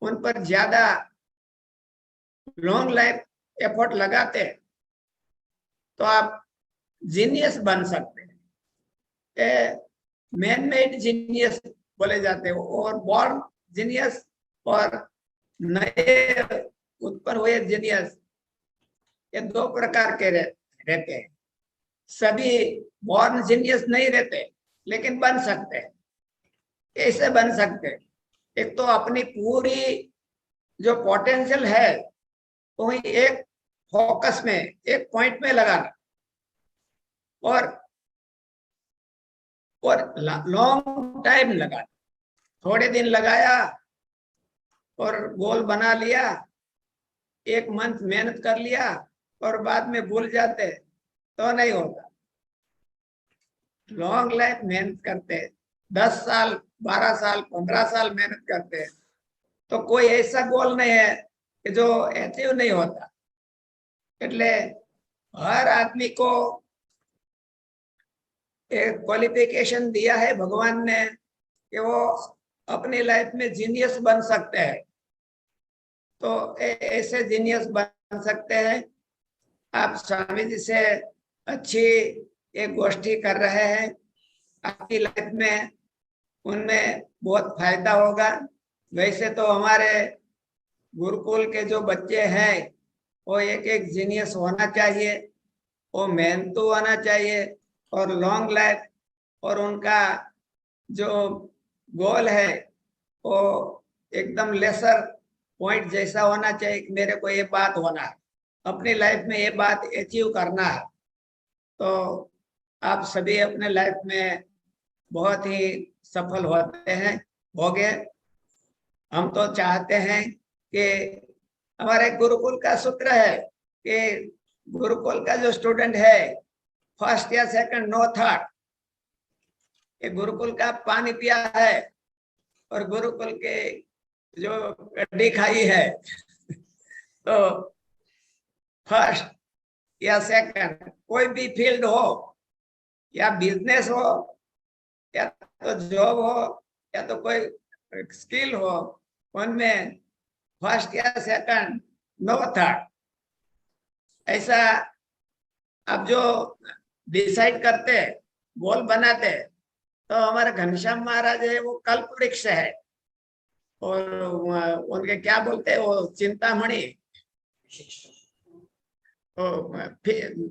उन पर ज्यादा लॉन्ग लाइफ एफर्ट लगाते तो आप जीनियस बन सकते हैं। मैन मेड जीनियस बोले जाते हैं और बॉर्न जीनियस और नए उत्पन्न हुए जीनियस, ये दो प्रकार के रहते हैं। सभी बॉर्न जीनियस नहीं रहते लेकिन बन सकते हैं। कैसे बन सकते हैं? एक तो अपनी पूरी जो पोटेंशियल है वही एक फोकस में, एक पॉइंट में लगाना और लॉन्ग टाइम लगाना। थोड़े दिन लगाया और गोल बना लिया, एक मंथ मेहनत कर लिया और बाद में भूल जाते तो नहीं होता। लॉन्ग लाइफ मेहनत करते हैं, 10 साल 12 साल 15 साल मेहनत करते हैं, तो कोई ऐसा गोल नहीं है कि जो अचीव नहीं होता। એટલે हर आदमी को एक क्वालिफिकेशन दिया है भगवान ने कि वो अपनी लाइफ में जीनियस बन सकते हैं। तो ऐसे जीनियस बन सकते हैं। आप स्वामी जी से अच्छी एक गोष्ठी कर रहे हैं, आपकी लाइफ में उनमें बहुत फायदा होगा। वैसे तो हमारे गुरुकुल के जो बच्चे हैं वो एक एक जीनियस होना चाहिए, वो मेहनतू होना चाहिए और लॉन्ग लाइफ, और उनका जो गोल है वो एकदम लेसर पॉइंट जैसा होना चाहिए कि मेरे को ये बात होना है, अपनी लाइफ में ये बात अचीव करना है। तो आप सभी अपने लाइफ में बहुत ही सफल होते हैं, होंगे। हम तो चाहते हैं कि हमारे गुरुकुल का सूत्र है कि गुरुकुल का जो स्टूडेंट है फर्स्ट या सेकंड नो थर्ड, ये गुरुकुल का पानी पिया है और गुरुकुल के जो कड्डी खाई है तो फर्स्ट या सेकंड कोई भी फील्ड हो, या बिजनेस हो या तो जॉब हो या तो कोई स्किल हो, उनमें फर्स्ट या सेकंड नो थर्ड। ऐसा अब जो डिसाइड करते, गोल बनाते, तो हमारे घनश्याम महाराज है वो कल्प वृक्ष है, और उनके क्या बोलते हैं वो Chintamani,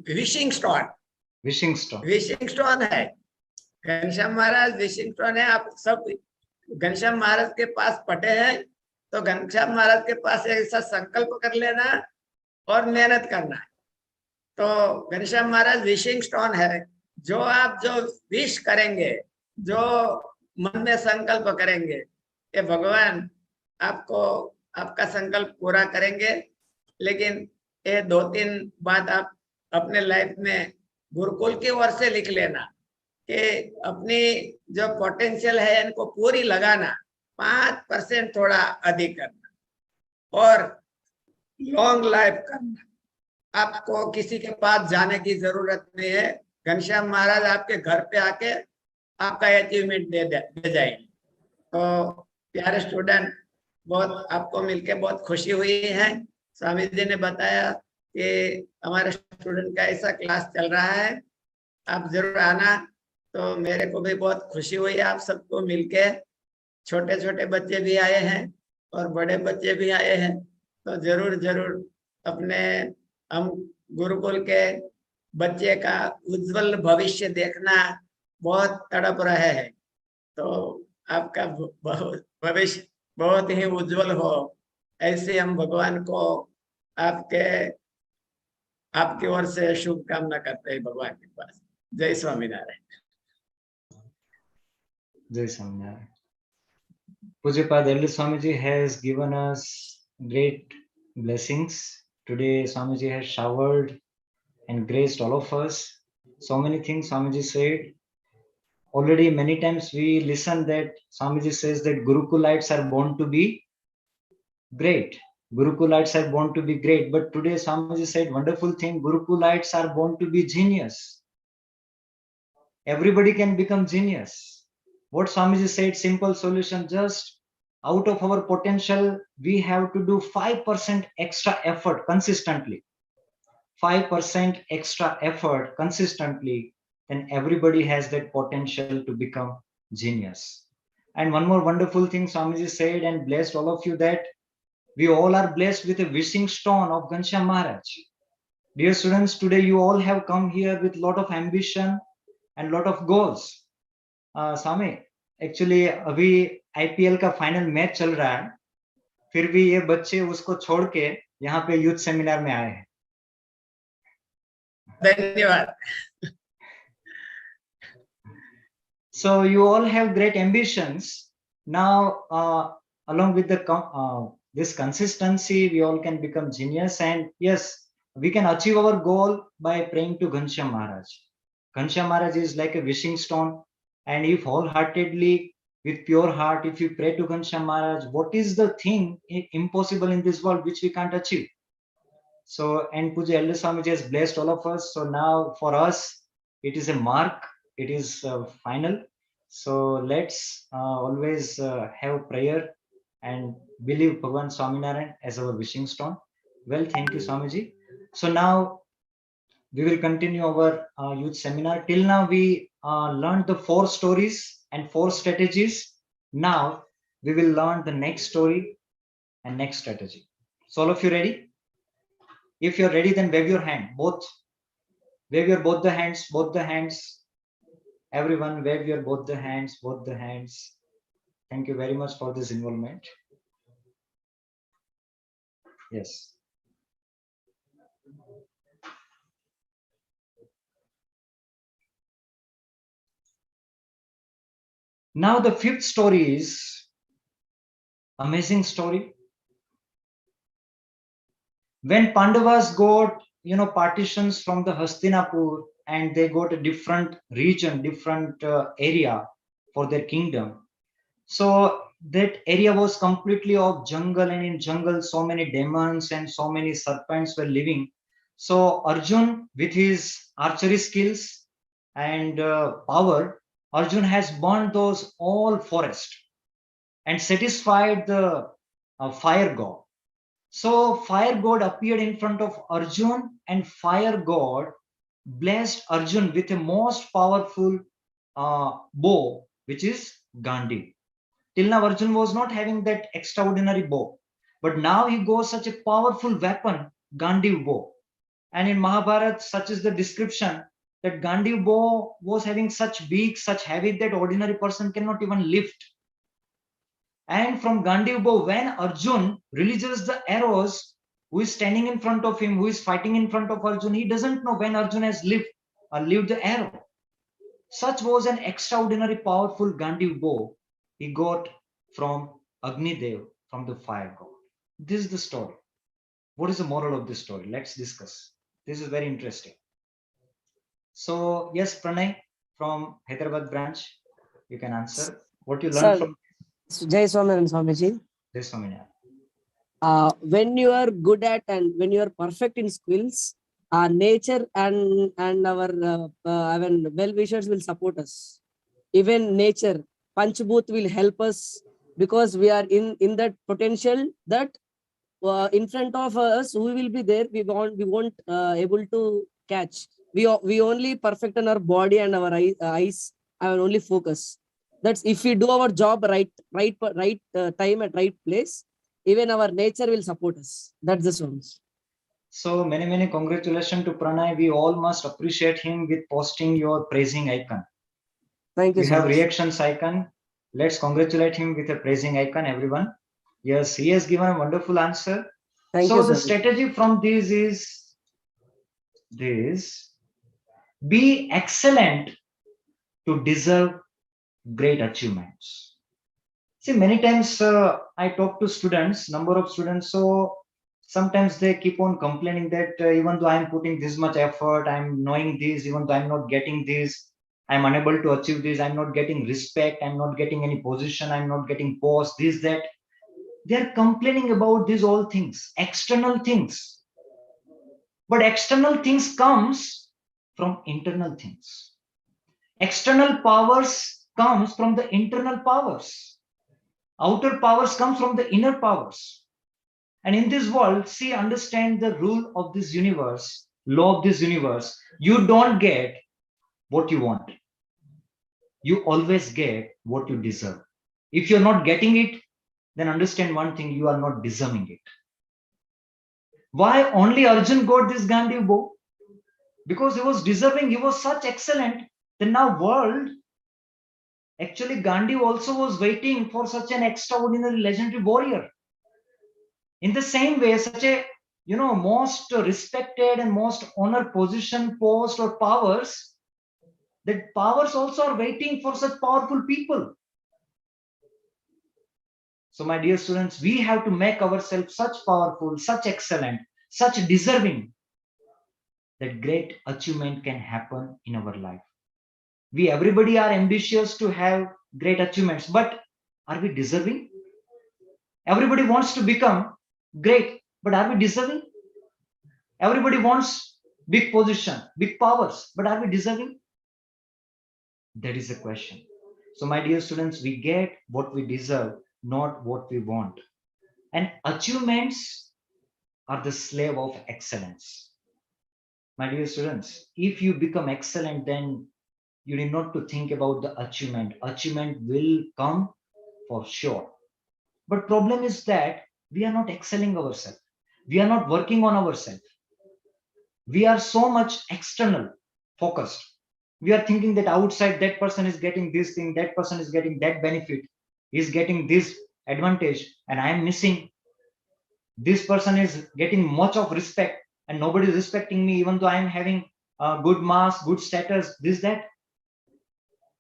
wishing stone, wishing stone है। घनश्याम महाराज विशिंग स्टोन है। आप सब घनश्याम महाराज के पास पढ़े हैं तो घनश्याम महाराज के पास ऐसा संकल्प कर लेना और मेहनत करना है। तो घनश्याम महाराज विशिंग स्टोन है। जो आप जो विश करेंगे, जो मन में संकल्प करेंगे, ये भगवान आपको आपका संकल्प पूरा करेंगे। लेकिन ये 2-3 बात आप अपने लाइफ में गुरुकुल की ओर से लिख लेना कि अपनी जो पोटेंशियल है इनको पूरी लगाना, 5% थोड़ा अधिक करना और लॉन्ग लाइफ करना। आपको किसी के पास जाने की जरूरत नहीं है, घनश्याम महाराज आपके घर पे आके आपका अचीवमेंट दे जाएंगे। तो प्यारे स्टूडेंट, बहुत आपको मिलके बहुत खुशी हुई है। स्वामी जी ने बताया कि हमारे स्टूडेंट का ऐसा क्लास चल रहा है, आप जरूर आना। तो मेरे को भी बहुत खुशी हुई आप सबको मिलके। छोटे छोटे बच्चे भी आए हैं और बड़े बच्चे भी आए हैं, तो जरूर जरूर अपने हम गुरुकुल के बच्चे का उज्जवल भविष्य देखना बहुत तड़प रहे हैं। तो आपका भविष्य बहुत ही उज्जवल हो, ऐसे हम भगवान को आपकी ओर से शुभकामना करते हैं भगवान के पास। जय Swaminarayan. Jai Swaminarayan. Pujyapada Elder Swamiji has given us great blessings. Today Swamiji has showered and graced all of us. So many things Swamiji said. Already many times we listen that Swamiji says that Gurukulites are born to be great. Gurukulites are born to be great. But today Swamiji said wonderful thing, Gurukulites are born to be genius. Everybody can become genius. What Swamiji said, simple solution, just out of our potential, we have to do 5% extra effort consistently. 5% extra effort consistently, then everybody has that potential to become genius. And one more wonderful thing Swamiji said and blessed all of you, that we all are blessed with a wishing stone of Ghanshyam Maharaj. Dear students, today you all have come here with lot of ambition and lot of goals. Swami actually अभी IPL का final match चल रहा है, फिर भी ये बच्चे उसको छोड़ के यहाँ पे यूथ सेमिनार में आए हैं. धन्यवाद. So you all have great ambitions. Now, along with the this consistency, we all can become genius. And yes, we can achieve our goal by praying to Ghanshyam Maharaj. Ghanshyam Maharaj is like a wishing stone. And if wholeheartedly, with pure heart, if you pray to Ghanshyam Maharaj, what is the thing impossible in this world which we can't achieve? So, and Puja Elder Swamiji has blessed all of us. So now for us, it is a mark. It is final. So let's always have prayer and believe Bhagwan Swaminarayan as our wishing stone. Well, thank you, Swamiji. So now we will continue our youth seminar. Till now we learned the 4 stories and 4 strategies. Now we will learn the next story and next strategy. So all of you ready? If you're ready, then wave your hand, both. Wave your both the hands, both the hands. Everyone wave your both the hands, both the hands. Thank you very much for this involvement. Yes. Now the 5th story is amazing story. When Pandavas got, partitions from the Hastinapur, and they got a different region, different area for their kingdom. So that area was completely of jungle, and in jungle so many demons and so many serpents were living. So Arjun, with his archery skills and power, Arjun has burned those all forest and satisfied the fire god. So fire god appeared in front of Arjun, and fire god blessed Arjun with a most powerful bow, which is Gandhi. Till now Arjun was not having that extraordinary bow, but now he got such a powerful weapon, Gandhi bow. And in Mahabharata, such is the description that Gandhi bow was having such big, such heavy that ordinary person cannot even lift. And from Gandhi bow, when Arjun releases the arrows, who is standing in front of him, who is fighting in front of Arjun, he doesn't know when Arjun has lived the arrow. Such was an extraordinary powerful Gandhi bow he got from Agni Dev, from the fire god. This is the story. What is the moral of this story? Let's discuss. This is very interesting. So yes, Pranay from Hyderabad branch, you can answer. What you learned from Jai Swaminarayan Swamiji. Jai Swaminarayan. When you are good at and when you are perfect in skills, nature and our well-wishers will support us. Even nature, Panchbhut will help us, because we are in that potential that in front of us, who will be there, we won't able to catch. We only perfect on our body and our eyes and only focus. That's if we do our job right time at right place, even our nature will support us. That's the songs. So many congratulations to Pranay. We all must appreciate him with posting your praising icon. Thank you. We have reactions icon. Let's congratulate him with a praising icon, everyone. Yes, he has given a wonderful answer. Thank so you, the sir. strategy from this is this: be excellent to deserve great achievements. See, many times I talk to students, number of students, so sometimes they keep on complaining that even though I'm putting this much effort, I'm knowing this, even though I'm not getting this, I'm unable to achieve this, I'm not getting respect, I'm not getting any position, I'm not getting post, this, that. They're complaining about these all things, external things. But external things comes from internal things. External powers comes from the internal powers. Outer powers come from the inner powers. And in this world, see, understand the rule of this universe, law of this universe. You don't get what you want. You always get what you deserve. If you're not getting it, then understand one thing, you are not deserving it. Why only Arjun got this Gandhi bow? Because he was deserving, he was such excellent. Then now world, actually Gandhi also was waiting for such an extraordinary legendary warrior. In the same way, such a most respected and most honored position, post or powers, that powers also are waiting for such powerful people. So my dear students, we have to make ourselves such powerful, such excellent, such deserving, that great achievement can happen in our life. We everybody are ambitious to have great achievements, but are we deserving? Everybody wants to become great, but are we deserving? Everybody wants big position, big powers, but are we deserving? That is the question. So my dear students, we get what we deserve, not what we want. And achievements are the slave of excellence. My dear students, if you become excellent, then you need not to think about the achievement. Achievement will come for sure. But problem is that we are not excelling ourselves. We are not working on ourselves. We are so much external focused. We are thinking that outside that person is getting this thing, that person is getting that benefit, is getting this advantage, and I am missing. This person is getting much of respect and nobody is respecting me, even though I am having good marks, good status, this, that.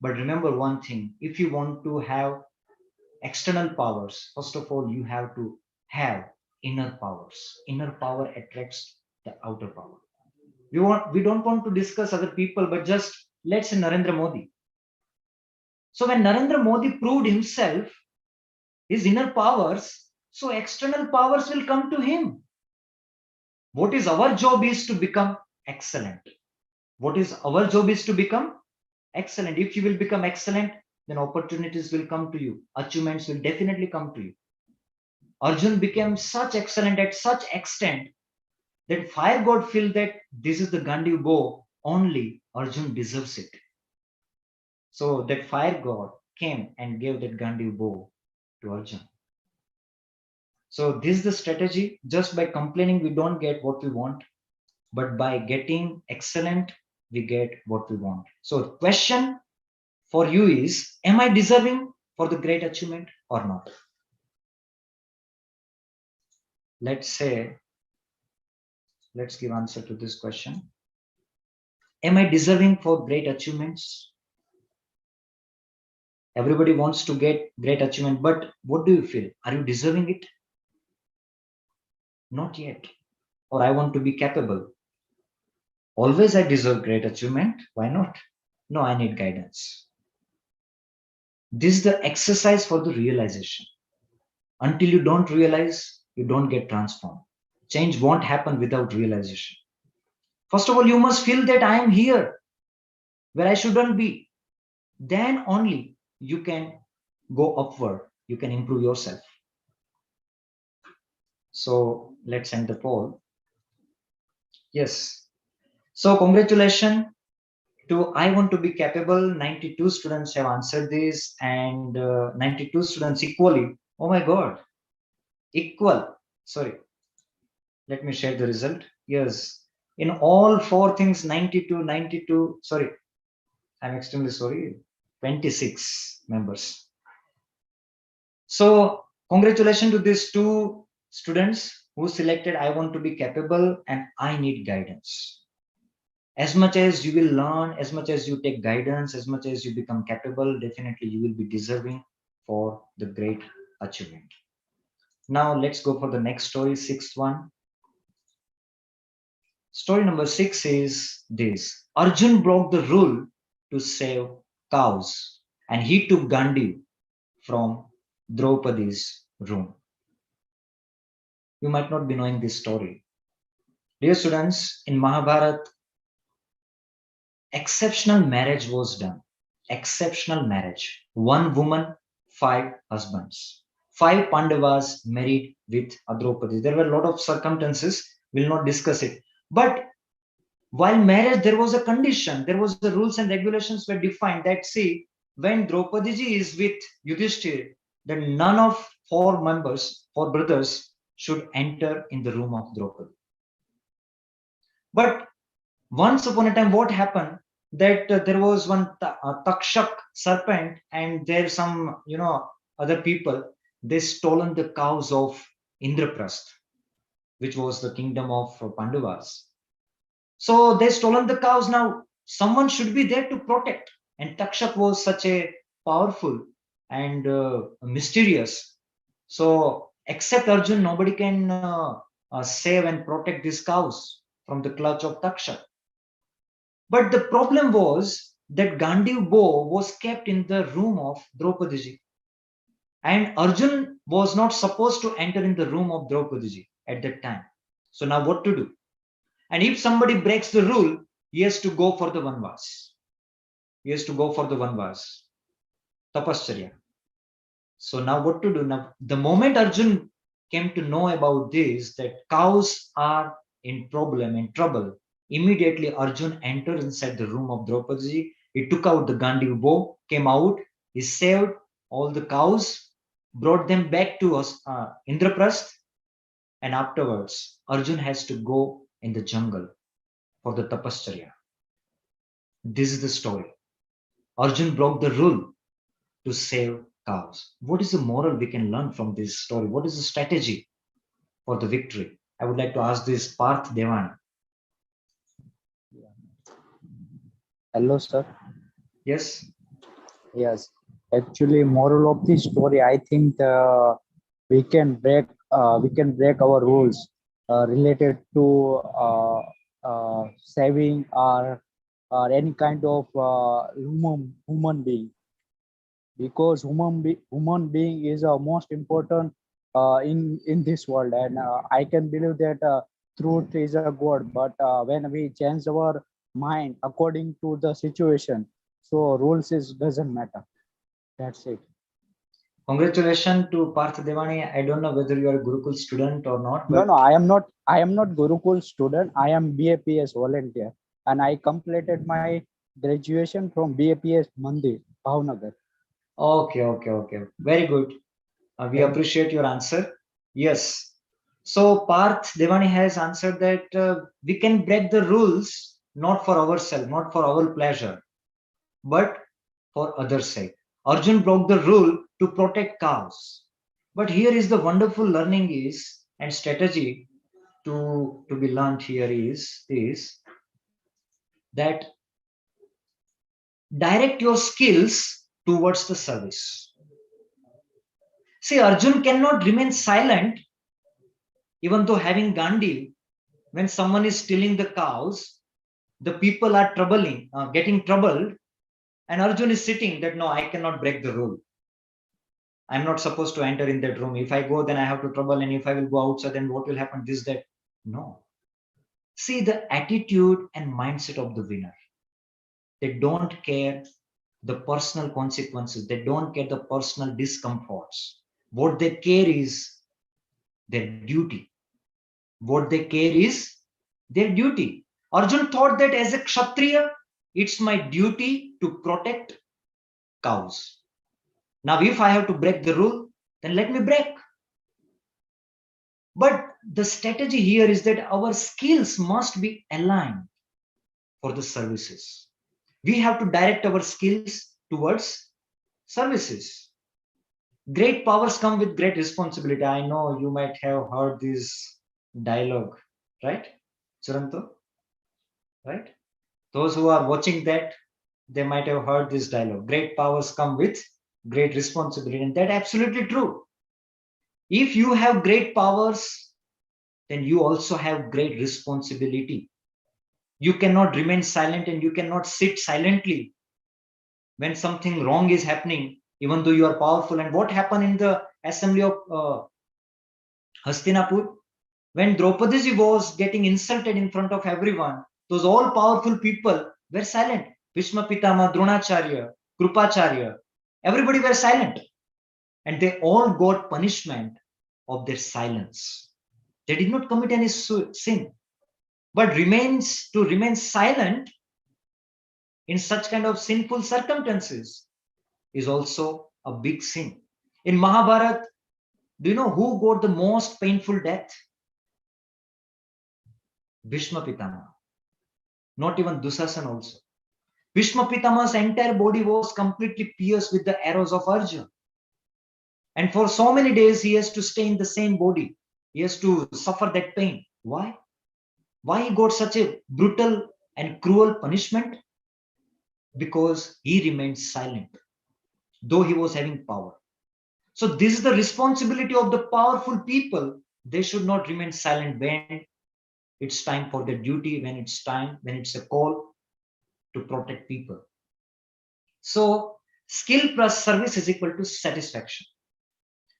But remember one thing, if you want to have external powers, first of all, you have to have inner powers. Inner power attracts the outer power. We don't want to discuss other people, but just let's say Narendra Modi. So when Narendra Modi proved himself, his inner powers, so external powers will come to him. What is our job is to become excellent. What is our job is to become excellent. If you will become excellent, then opportunities will come to you. Achievements will definitely come to you. Arjun became such excellent at such extent that fire god feel that this is the Gandhi bow, only Arjun deserves it. So that fire god came and gave that Gandhi bow to Arjun. So this is the strategy. Just by complaining, we don't get what we want, but by getting excellent, we get what we want. So the question for you is, am I deserving for the great achievement or not? Let's give answer to this question. Am I deserving for great achievements? Everybody wants to get great achievement, but what do you feel? Are you deserving it? Not yet. Or I want to be capable. Always I deserve great achievement. Why not? No, I need guidance. This is the exercise for the realization. Until you don't realize, you don't get transformed. Change won't happen without realization. First of all, you must feel that I am here where I shouldn't be. Then only you can go upward. You can improve yourself. So let's end the poll. Yes. So congratulations to I want to be capable. 92 students have answered this, and 92 students equally. Oh my God. Equal. Sorry. Let me share the result. Yes. In all four things, 92. Sorry. I'm extremely sorry. 26 members. So congratulations to these two students who selected I want to be capable and I need guidance. As much as you will learn, as much as you take guidance, as much as you become capable, definitely you will be deserving for the great achievement. Now let's go for the next story, sixth one. Story number 6 is this. Arjun broke the rule to save cows and he took Gandhi from Draupadi's room. You might not be knowing this story. Dear students, in Mahabharata, exceptional marriage was done. exceptional marriage. One woman, 5 husbands. 5 Pandavas married with Draupadi. There were a lot of circumstances, we'll not discuss it. But while marriage, there was a condition, there was the rules and regulations were defined that, see, when Draupadi ji is with Yudhishthir, then none of 4 members, 4 brothers, should enter in the room of Draupadi. But once upon a time, what happened? That there was one Takshak serpent, and there some other people. They stolen the cows of Indraprasth, which was the kingdom of Pandavas. So they stolen the cows. Now someone should be there to protect. And Takshak was such a powerful and mysterious. So except Arjun, nobody can save and protect these cows from the clutch of Takshak. But the problem was that Gandiv bow was kept in the room of Draupadi ji. And Arjun was not supposed to enter in the room of Draupadi ji at that time. So now what to do? And if somebody breaks the rule, he has to go for the vanvas. He has to go for the vanvas. Tapascharya. So now what to do? Now, the moment Arjun came to know about this, that cows are in trouble, immediately Arjun entered inside the room of Draupadi ji. He took out the Gandiv bow, came out, he saved all the cows, brought them back to Indraprasth, and afterwards Arjun has to go in the jungle for the tapascharya. This is the story. Arjun broke the rule to save cows. What is the moral we can learn from this story? What is the strategy for the victory? I would like to ask this Parth Devani. Hello, sir. Yes. Yes. Actually, moral of this story, I think we can break our rules related to saving or any kind of human being, because human being is most important in this world, and I can believe that truth is a god, but when we change our mind according to the situation, so rules doesn't matter. That's it. Congratulations to Parth Devani. I don't know whether you are a Gurukul student or not. But... No, I am not Gurukul student. I am BAPS volunteer, and I completed my graduation from BAPS Mandir, Bhavnagar. Okay. Very good. We appreciate your answer. Yes. So Parth Devani has answered that we can break the rules not for ourselves, not for our pleasure, but for others' sake. Arjun broke the rule to protect cows. But here is the wonderful learning is and strategy to be learned here is that direct your skills towards the service. See, Arjun cannot remain silent even though having Gandhi. When someone is stealing the cows, the people are getting troubled, and Arjun is sitting that no, I cannot break the rule. I'm not supposed to enter in that room. If I go, then I have to trouble, and if I will go outside, then what will happen? This, that. No. See the attitude and mindset of the winner. They don't care the personal consequences. They don't care the personal discomforts. What they care is their duty. What they care is their duty. Arjun thought that as a Kshatriya, it's my duty to protect cows. Now, if I have to break the rule, then let me break. But the strategy here is that our skills must be aligned for the services. We have to direct our skills towards services. Great powers come with great responsibility. I know you might have heard this dialogue, right, Churanto? Right? Those who are watching that, they might have heard this dialogue. Great powers come with great responsibility, and that's absolutely true. If you have great powers, then you also have great responsibility. You cannot remain silent, and you cannot sit silently when something wrong is happening, even though you are powerful. And what happened in the assembly of Hastinapur? When Draupadi ji was getting insulted in front of everyone, those all powerful people were silent. Bhishma Pitama, Dronacharya, Krupacharya, everybody were silent. And they all got punishment of their silence. They did not commit any sin. But remain silent in such kind of sinful circumstances is also a big sin. In Mahabharata, do you know who got the most painful death? Bhishma Pitama. Not even Dusasana also. Bhishma Pitama's entire body was completely pierced with the arrows of Arjun. And for so many days, he has to stay in the same body. He has to suffer that pain. Why? Why he got such a brutal and cruel punishment? Because he remained silent, though he was having power. So this is the responsibility of the powerful people. They should not remain silent when it's time for their duty, when it's a call to protect people. So skill plus service is equal to satisfaction.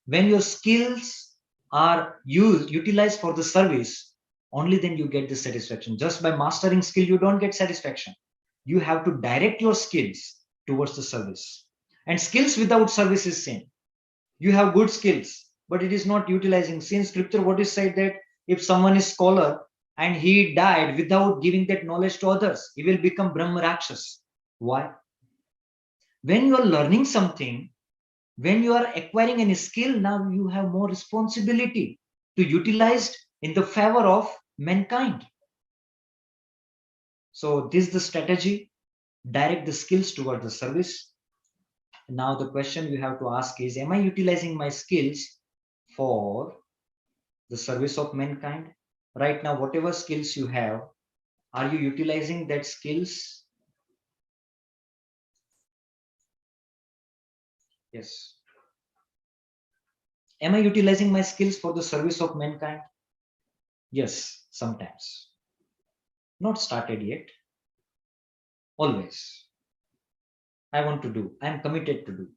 When your skills are utilized for the service, only then you get the satisfaction. Just by mastering skill, you don't get satisfaction. You have to direct your skills towards the service. And skills without service is sin. You have good skills, but it is not utilizing. In scripture, what is said that if someone is scholar and he died without giving that knowledge to others, he will become Brahma Rakshas. Why? When you are learning something, when you are acquiring any skill, now you have more responsibility to utilize in the favor of mankind. So this is the strategy, direct the skills toward the service. Now the question you have to ask is, am I utilizing my skills for the service of mankind? Right now, whatever skills you have, are you utilizing that skills? Yes. Am I utilizing my skills for the service of mankind? Yes, sometimes. Not started yet. Always. I want to do. I am committed to do.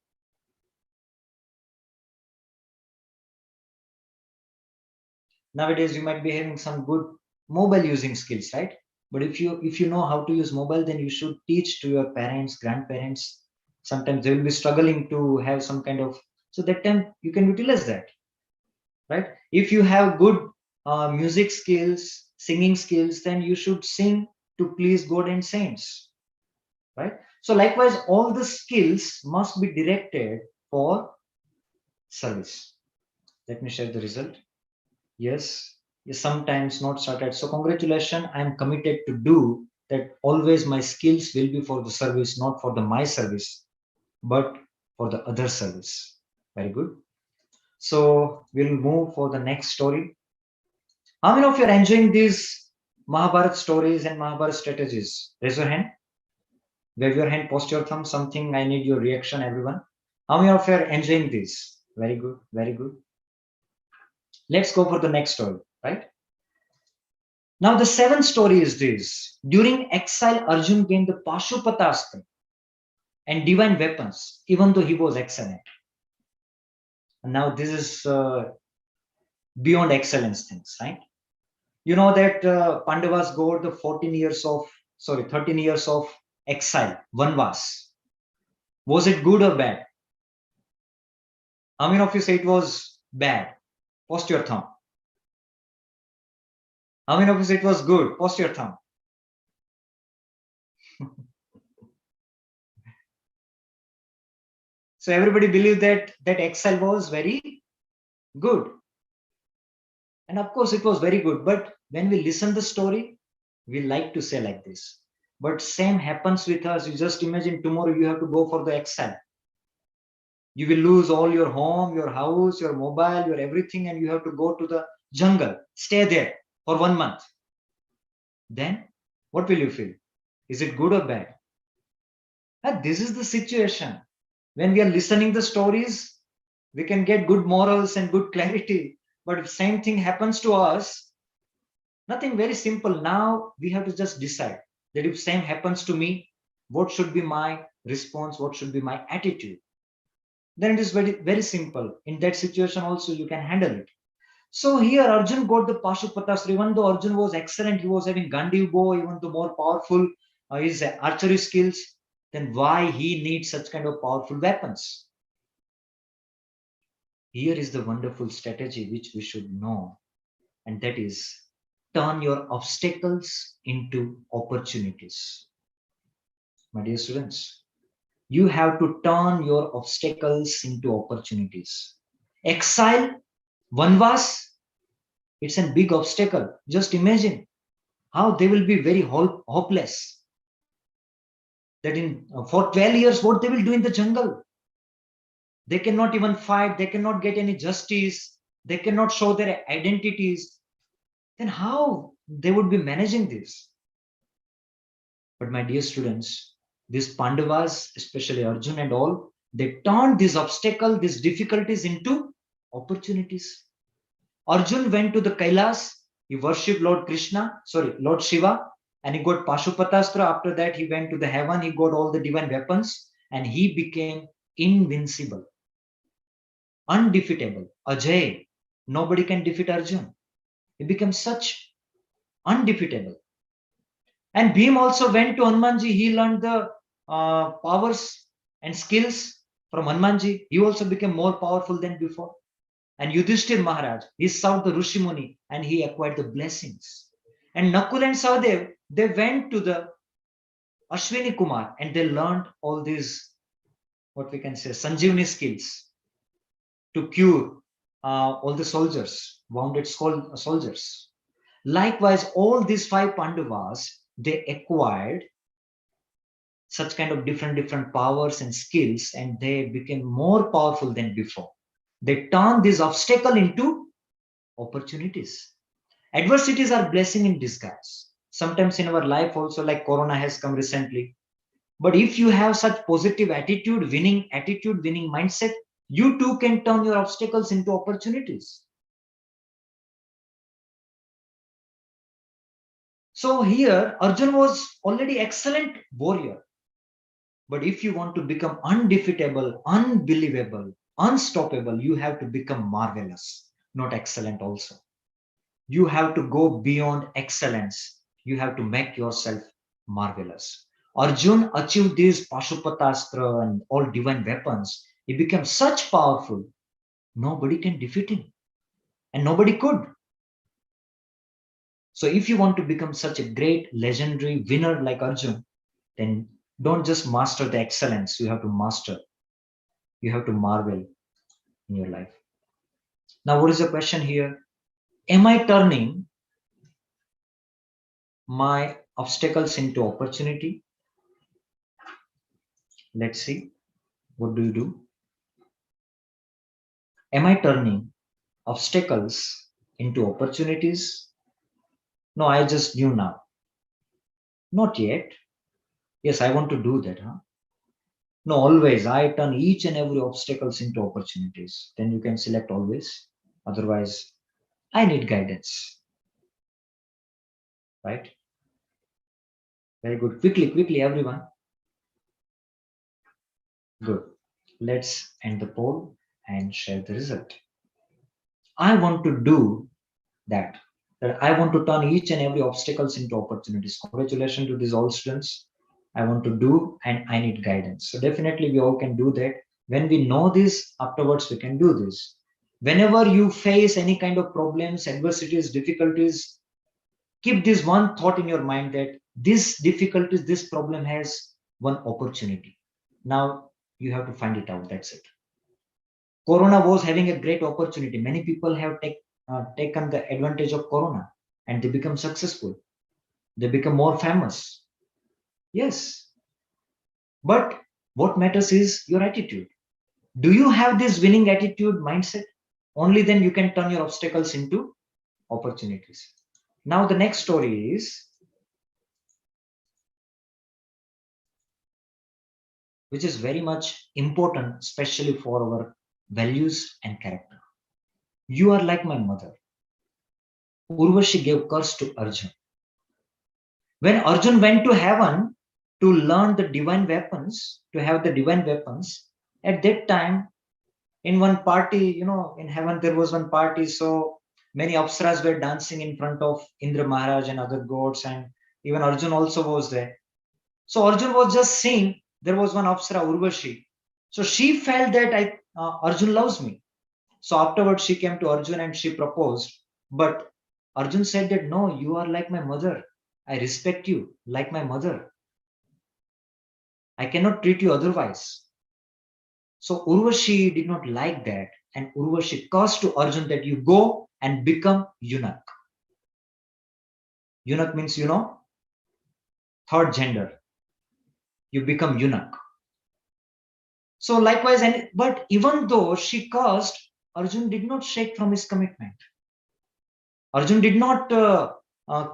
Nowadays, you might be having some good mobile using skills, right? But if you know how to use mobile, then you should teach to your parents, grandparents. Sometimes they will be struggling to have some kind of, so that time you can utilize that, right? If you have good music skills, singing skills, then you should sing to please God and saints, right? So likewise, all the skills must be directed for service. Let me share the result. Yes, sometimes not started. So congratulations, I am committed to do that. Always my skills will be for the service, not for the my service, but for the other service. Very good. So we'll move for the next story. How many of you are enjoying these Mahabharata stories and Mahabharata strategies? Raise your hand. Wave your hand, post your thumb, something. I need your reaction, everyone. How many of you are enjoying this? Very good, very good. Let's go for the next story, right? Now the seventh story is this. During exile, Arjun gained the Pashupatastra and divine weapons, even though he was excellent. And now this is beyond excellence things, right? You know that Pandavas got the 13 years of exile, Vanvas. Was it good or bad? How many of you say it was bad? Post your thumb. How many of you say it was good? Post your thumb. So everybody believed that exile was very good. And of course it was very good. But when we listen the story, we like to say like this. But same happens with us. You just imagine tomorrow you have to go for the exile. You will lose all your home, your house, your mobile, your everything, and you have to go to the jungle, stay there for 1 month. Then what will you feel? Is it good or bad? And this is the situation. When we are listening the stories, we can get good morals and good clarity. But if same thing happens to us, nothing, very simple. Now we have to just decide that if same happens to me, what should be my response? What should be my attitude? Then it is very, very simple. In that situation also, you can handle it. So here Arjun got the Pashupatastra. Even though Arjun was excellent, he was having Gandiv bow, even though more powerful his archery skills. then why he needs such kind of powerful weapons? Here is the wonderful strategy which we should know, and that is turn your obstacles into opportunities. My dear students, you have to turn your obstacles into opportunities. Exile, Vanvas, it's a big obstacle. Just imagine how they will be very hopeless. That for 12 years, what they will do in the jungle? They cannot even fight. They cannot get any justice. They cannot show their identities. Then how they would be managing this? But my dear students, these Pandavas, especially Arjun and all, they turned this obstacle, these difficulties into opportunities. Arjun went to the Kailas. He worshipped Lord Shiva, and he got Pashupatastra. After that, he went to the heaven. He got all the divine weapons, and he became invincible, undefeatable, Ajay. Nobody can defeat Arjun. He became such undefeatable. And Bhim also went to Hanumanji. He learned the powers and skills from Hanumanji. He also became more powerful than before. And Yudhishthir Maharaj, he served the Rishi Muni and he acquired the blessings. And Nakul and Sahadev, they went to the Ashwini Kumar and they learned all these, what we can say, Sanjeevani skills to cure all the soldiers, wounded soldiers. Likewise, all these 5 Pandavas, they acquired such kind of different powers and skills, and they became more powerful than before. They turned this obstacle into opportunities. Adversities are blessing in disguise. Sometimes in our life also, like Corona has come recently. But if you have such positive attitude, winning mindset, you too can turn your obstacles into opportunities. So here, Arjun was already excellent warrior. But if you want to become undefeatable, unbelievable, unstoppable, you have to become marvelous, not excellent also. You have to go beyond excellence. You have to make yourself marvelous. Arjun achieved this Pashupatastra and all divine weapons. He became such powerful. Nobody can defeat him. And nobody could. So if you want to become such a great, legendary winner like Arjun, then don't just master the excellence. You have to master. You have to marvel in your life. Now, what is the question here? Am I turning my obstacles into opportunity? Let's see. What do you do? Am I turning obstacles into opportunities? No, I just knew now. Not yet. Yes, I want to do that. No, always. I turn each and every obstacles into opportunities. Then you can select always. Otherwise, I need guidance. Right? Very good. Quickly, everyone. Good. Let's end the poll and share the result. I want to do that. That I want to turn each and every obstacles into opportunities. Congratulations to these all students. I want to do and I need guidance. So definitely we all can do that. When we know this, afterwards we can do this. Whenever you face any kind of problems, adversities, difficulties, keep this one thought in your mind that this difficulties, this problem has one opportunity. Now you have to find it out. That's it. Corona was having a great opportunity. Many people have taken the advantage of Corona and they become successful. They become more famous. Yes. But what matters is your attitude. Do you have this winning attitude mindset? Only then you can turn your obstacles into opportunities. Now the next story is, which is very much important, especially for our values and character. You are like my mother. Urvashi gave curse to Arjun. When Arjun went to heaven to learn the divine weapons, to have the divine weapons, at that time, in one party, in heaven there was one party, so many apsaras were dancing in front of Indra Maharaj and other gods, and even Arjun also was there. So Arjun was just seeing there was one Apsara, Urvashi. So she felt that Arjun loves me. So afterwards she came to Arjun and she proposed. But Arjun said that, no, you are like my mother. I respect you like my mother. I cannot treat you otherwise. So Urvashi did not like that. And Urvashi cursed to Arjun that you go and become eunuch. Eunuch means, third gender. You become eunuch. So likewise, but even though she cursed, Arjun did not shake from his commitment. Arjun did not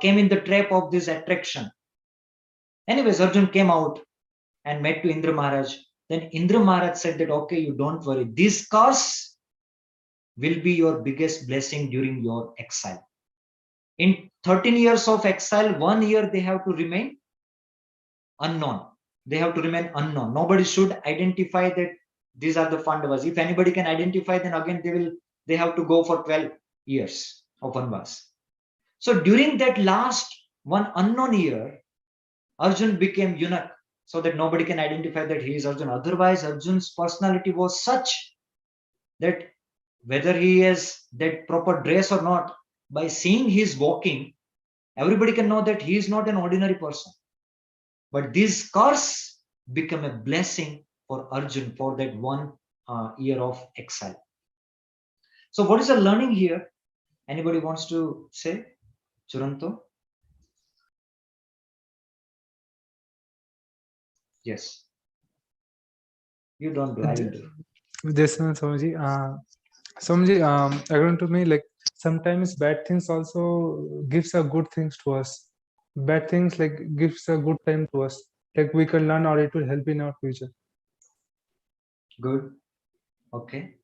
came in the trap of this attraction. Anyways, Arjun came out and met to Indra Maharaj. Then Indra Maharaj said that, okay, you don't worry. This curse will be your biggest blessing during your exile. In 13 years of exile, 1 year they have to remain unknown. They have to remain unknown. Nobody should identify that these are the Pandavas. If anybody can identify, then again they have to go for 12 years of Vanvas. So during that last one unknown year, Arjun became eunuch so that nobody can identify that he is Arjun. Otherwise, Arjun's personality was such that whether he has that proper dress or not, by seeing his walking, everybody can know that he is not an ordinary person. But this curse became a blessing for Arjun for that 1 year of exile. So what is the learning here? Anybody wants to say? Churanto? Yes. You don't do, I will do. Yes, Swamiji. Swamiji, according to me, like sometimes bad things also gives a good things to us. Bad things like gives a good time to us. Like we can learn or it will help in our future. Good. Okay.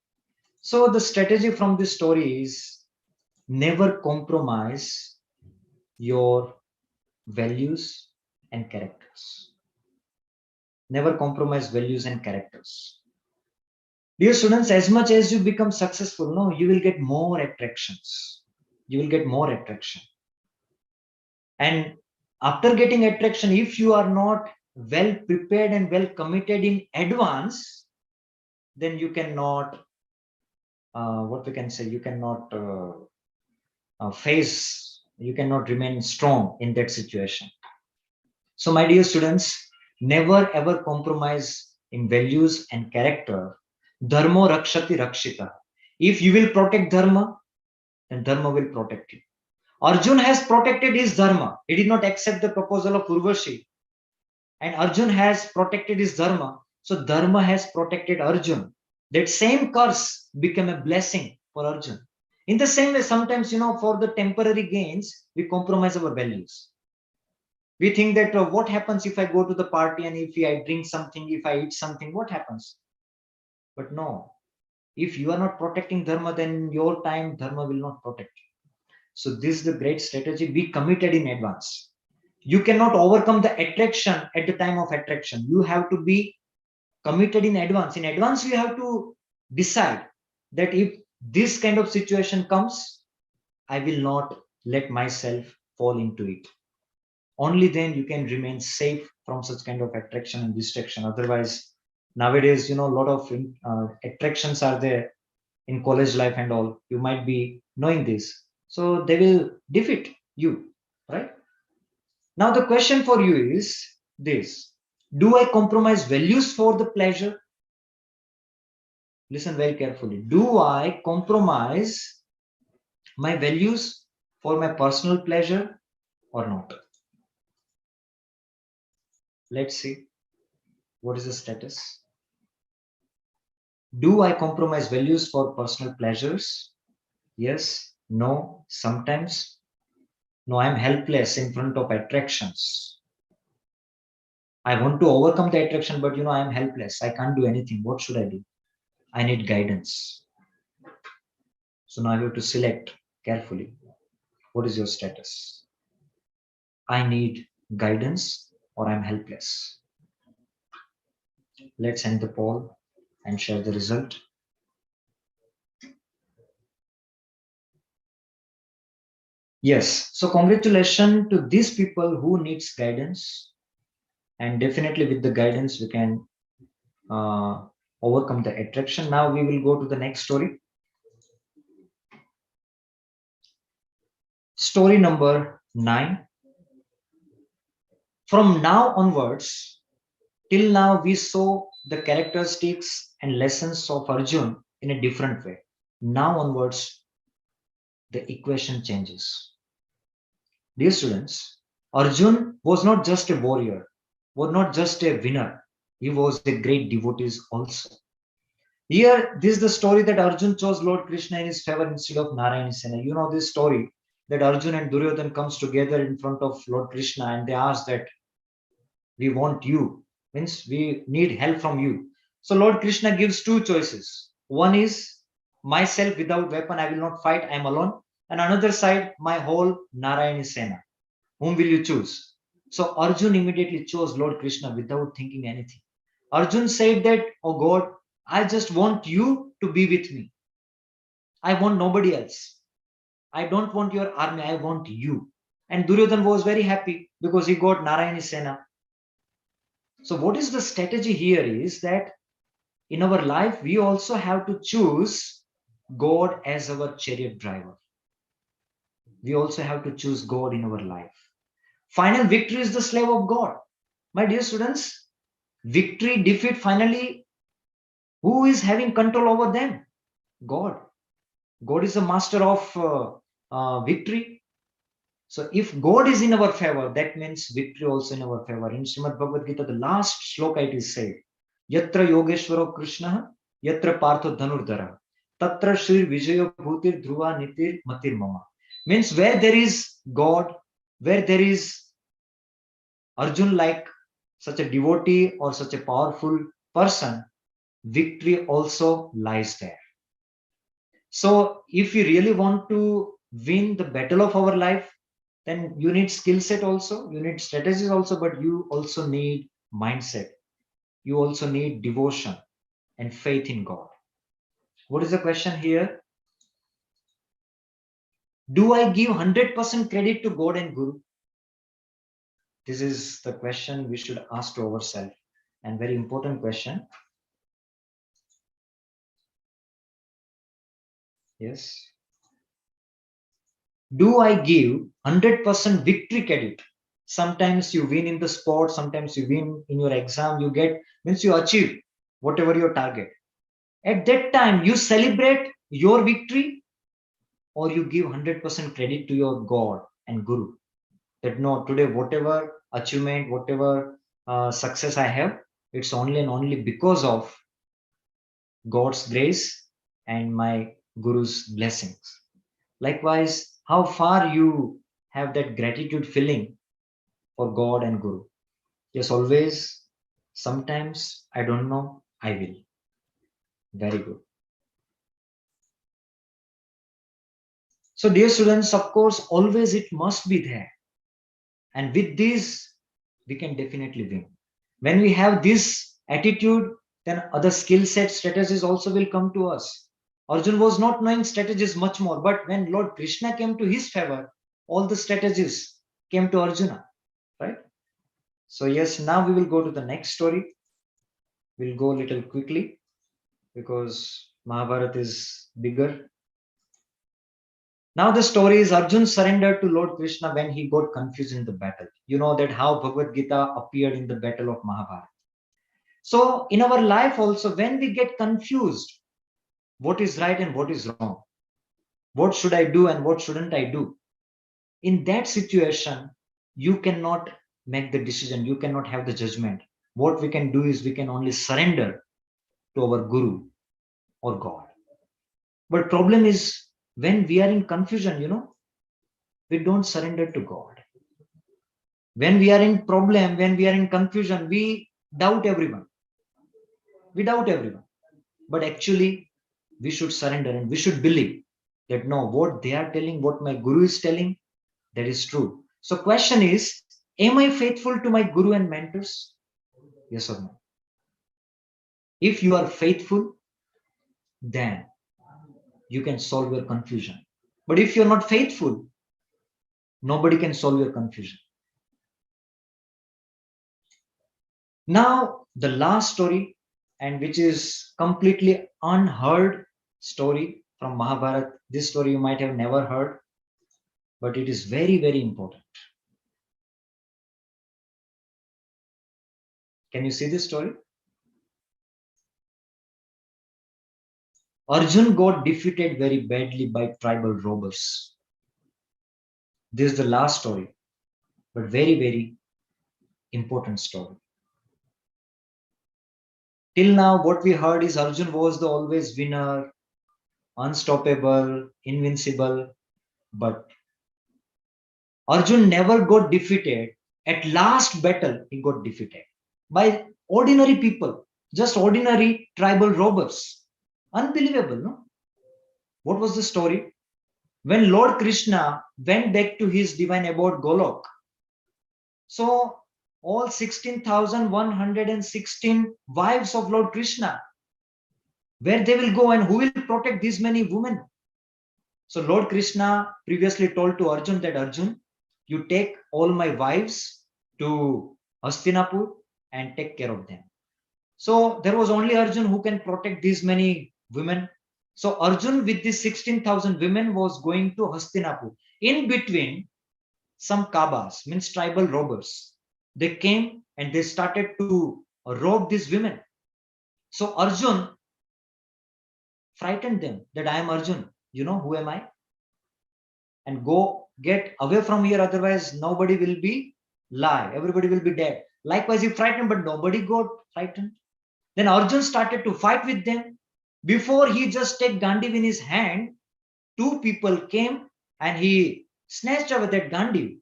So the strategy from this story is never compromise your values and characters. Never compromise values and characters. Dear students, as much as you become successful, no, you will get more attractions. You will get more attraction. And after getting attraction, if you are not well prepared and well committed in advance, then you cannot, what we can say, you cannot you cannot remain strong in that situation. So my dear students, never ever compromise in values and character. Dharma rakshati rakshita. If you will protect dharma, then dharma will protect you. Arjun has protected his dharma. He did not accept the proposal of Urvashi. And Arjun has protected his dharma. So dharma has protected Arjun. That same curse became a blessing for Arjun. In the same way, sometimes, for the temporary gains, we compromise our values. We think that what happens if I go to the party and if I drink something, if I eat something, what happens? But no, if you are not protecting dharma, then your time dharma will not protect you. So this is the great strategy. Be committed in advance. You cannot overcome the attraction at the time of attraction. You have to be committed in advance. In advance, you have to decide that if this kind of situation comes, I will not let myself fall into it. Only then you can remain safe from such kind of attraction and distraction. Otherwise, nowadays, a lot of attractions are there in college life and all. You might be knowing this. So they will defeat you, right? Now the question for you is this. Do I compromise values for the pleasure? Listen very carefully. Do I compromise my values for my personal pleasure or not? Let's see. What is the status? Do I compromise values for personal pleasures? Yes, no, sometimes. No, I'm helpless in front of attractions. I want to overcome the attraction, but I'm helpless. I can't do anything. What should I do? I need guidance. So now I have to select carefully. What is your status? I need guidance or I'm helpless. Let's end the poll and share the result. Yes, so congratulations to these people who needs guidance. 99% And definitely with the guidance, we can overcome the attraction. Now we will go to the next story. Story number 9. From now onwards, till now we saw the characteristics and lessons of Arjun in a different way. Now onwards, the equation changes. Dear students, Arjun was not just a warrior, was not just a winner. He was a great devotee also. Here, this is the story that Arjun chose Lord Krishna in his favor instead of Narayana Sena. You know this story that Arjun and Duryodhan comes together in front of Lord Krishna and they ask that we want you, means we need help from you. So Lord Krishna gives two choices. One is myself without weapon, I will not fight, I am alone. And another side, my whole Narayana Sena. Whom will you choose? So Arjun immediately chose Lord Krishna without thinking anything. Arjun said that, oh God, I just want you to be with me. I want nobody else. I don't want your army, I want you. And Duryodhan was very happy because he got Narayana Sena. So what is the strategy here is that in our life, we also have to choose God as our chariot driver. We also have to choose God in our life. Final victory is the slave of God. My dear students, victory, defeat, finally, who is having control over them? God. God is the master of victory. So if God is in our favor, that means victory also in our favor. In Srimad Bhagavad Gita, the last shloka it is said, Yatra Yogeshwaro Krishna, Yatra Partho Dhanurdhara, Tatra Shri Vijayo Bhutir Dhruva Nitir Matir Mama. Means where there is God, where there is Arjun like such a devotee or such a powerful person, victory also lies there. So if you really want to win the battle of our life, then you need skill set also, you need strategies also, but you also need mindset. You also need devotion and faith in God. What is the question here? Do I give 100% credit to God and Guru? This is the question we should ask to ourselves, and very important question. Yes. Do I give 100% victory credit? Sometimes you win in the sport, sometimes you win in your exam, you get, means you achieve whatever your target. At that time, you celebrate your victory or you give 100% credit to your God and Guru. That no, today whatever achievement, whatever success I have, it's only and only because of God's grace and my Guru's blessings. Likewise, how far you have that gratitude feeling for God and Guru. Yes, always, sometimes, I don't know, I will. Very good. So dear students, of course, always it must be there. And with this, we can definitely win. When we have this attitude, then other skill set strategies also will come to us. Arjun was not knowing strategies much more, but when Lord Krishna came to his favor, all the strategies came to Arjuna, right? So yes, now we will go to the next story. We'll go a little quickly because Mahabharata is bigger. Now the story is Arjun surrendered to Lord Krishna when he got confused in the battle. You know that how Bhagavad Gita appeared in the battle of Mahabharata. So in our life also, when we get confused, what is right and what is wrong, what should I do and what shouldn't I do, in that situation, you cannot make the decision, you cannot have the judgment. What we can do is we can only surrender to our Guru or God. But problem is when we are in confusion, we don't surrender to God. When we are in problem, when we are in confusion, we doubt everyone. We doubt everyone. But actually, we should surrender and we should believe that no, what they are telling, what my Guru is telling, that is true. So question is, am I faithful to my Guru and mentors? Yes or no? If you are faithful, then you can solve your confusion. But if you're not faithful, nobody can solve your confusion. Now, the last story, and which is completely unheard story from Mahabharata. This story you might have never heard, but it is very, very important. Can you see this story? Arjun got defeated very badly by tribal robbers. This is the last story, but very, very important story. Till now, what we heard is Arjun was the always winner, unstoppable, invincible, but Arjun never got defeated. At last battle, he got defeated by ordinary people, just ordinary tribal robbers. Unbelievable, no? What was the story? When Lord Krishna went back to his divine abode Golok, so all 16,116 wives of Lord Krishna, where they will go and who will protect these many women? So Lord Krishna previously told to Arjun that Arjun, you take all my wives to Hastinapur and take care of them. So there was only Arjun who can protect these many women. So Arjun with these 16,000 women was going to Hastinapur. In between, some Kabas, means tribal robbers, they came and they started to rob these women. So Arjun frightened them that I am Arjun. You know, who am I? And go get away from here, otherwise nobody will be alive. Everybody will be dead. Likewise, he frightened, but nobody got frightened. Then Arjun started to fight with them. Before he just take Gandhi in his hand, two people came and he snatched away that Gandhi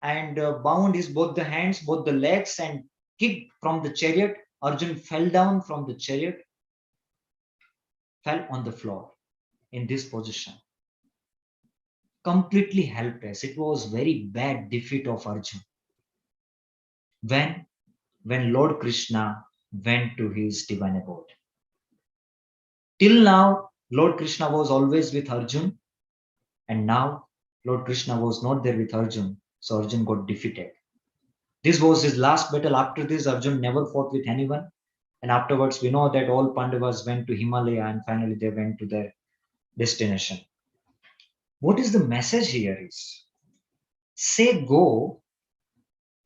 and bound his both the hands, both the legs, and kicked from the chariot. Arjun fell down from the chariot, fell on the floor in this position. Completely helpless. It was very bad defeat of Arjun. When Lord Krishna went to his divine abode. Till now, Lord Krishna was always with Arjun, and now Lord Krishna was not there with Arjun, so Arjun got defeated. This was his last battle. After this, Arjun never fought with anyone, and afterwards we know that all Pandavas went to Himalaya and finally they went to their destination. What is the message here is? Say go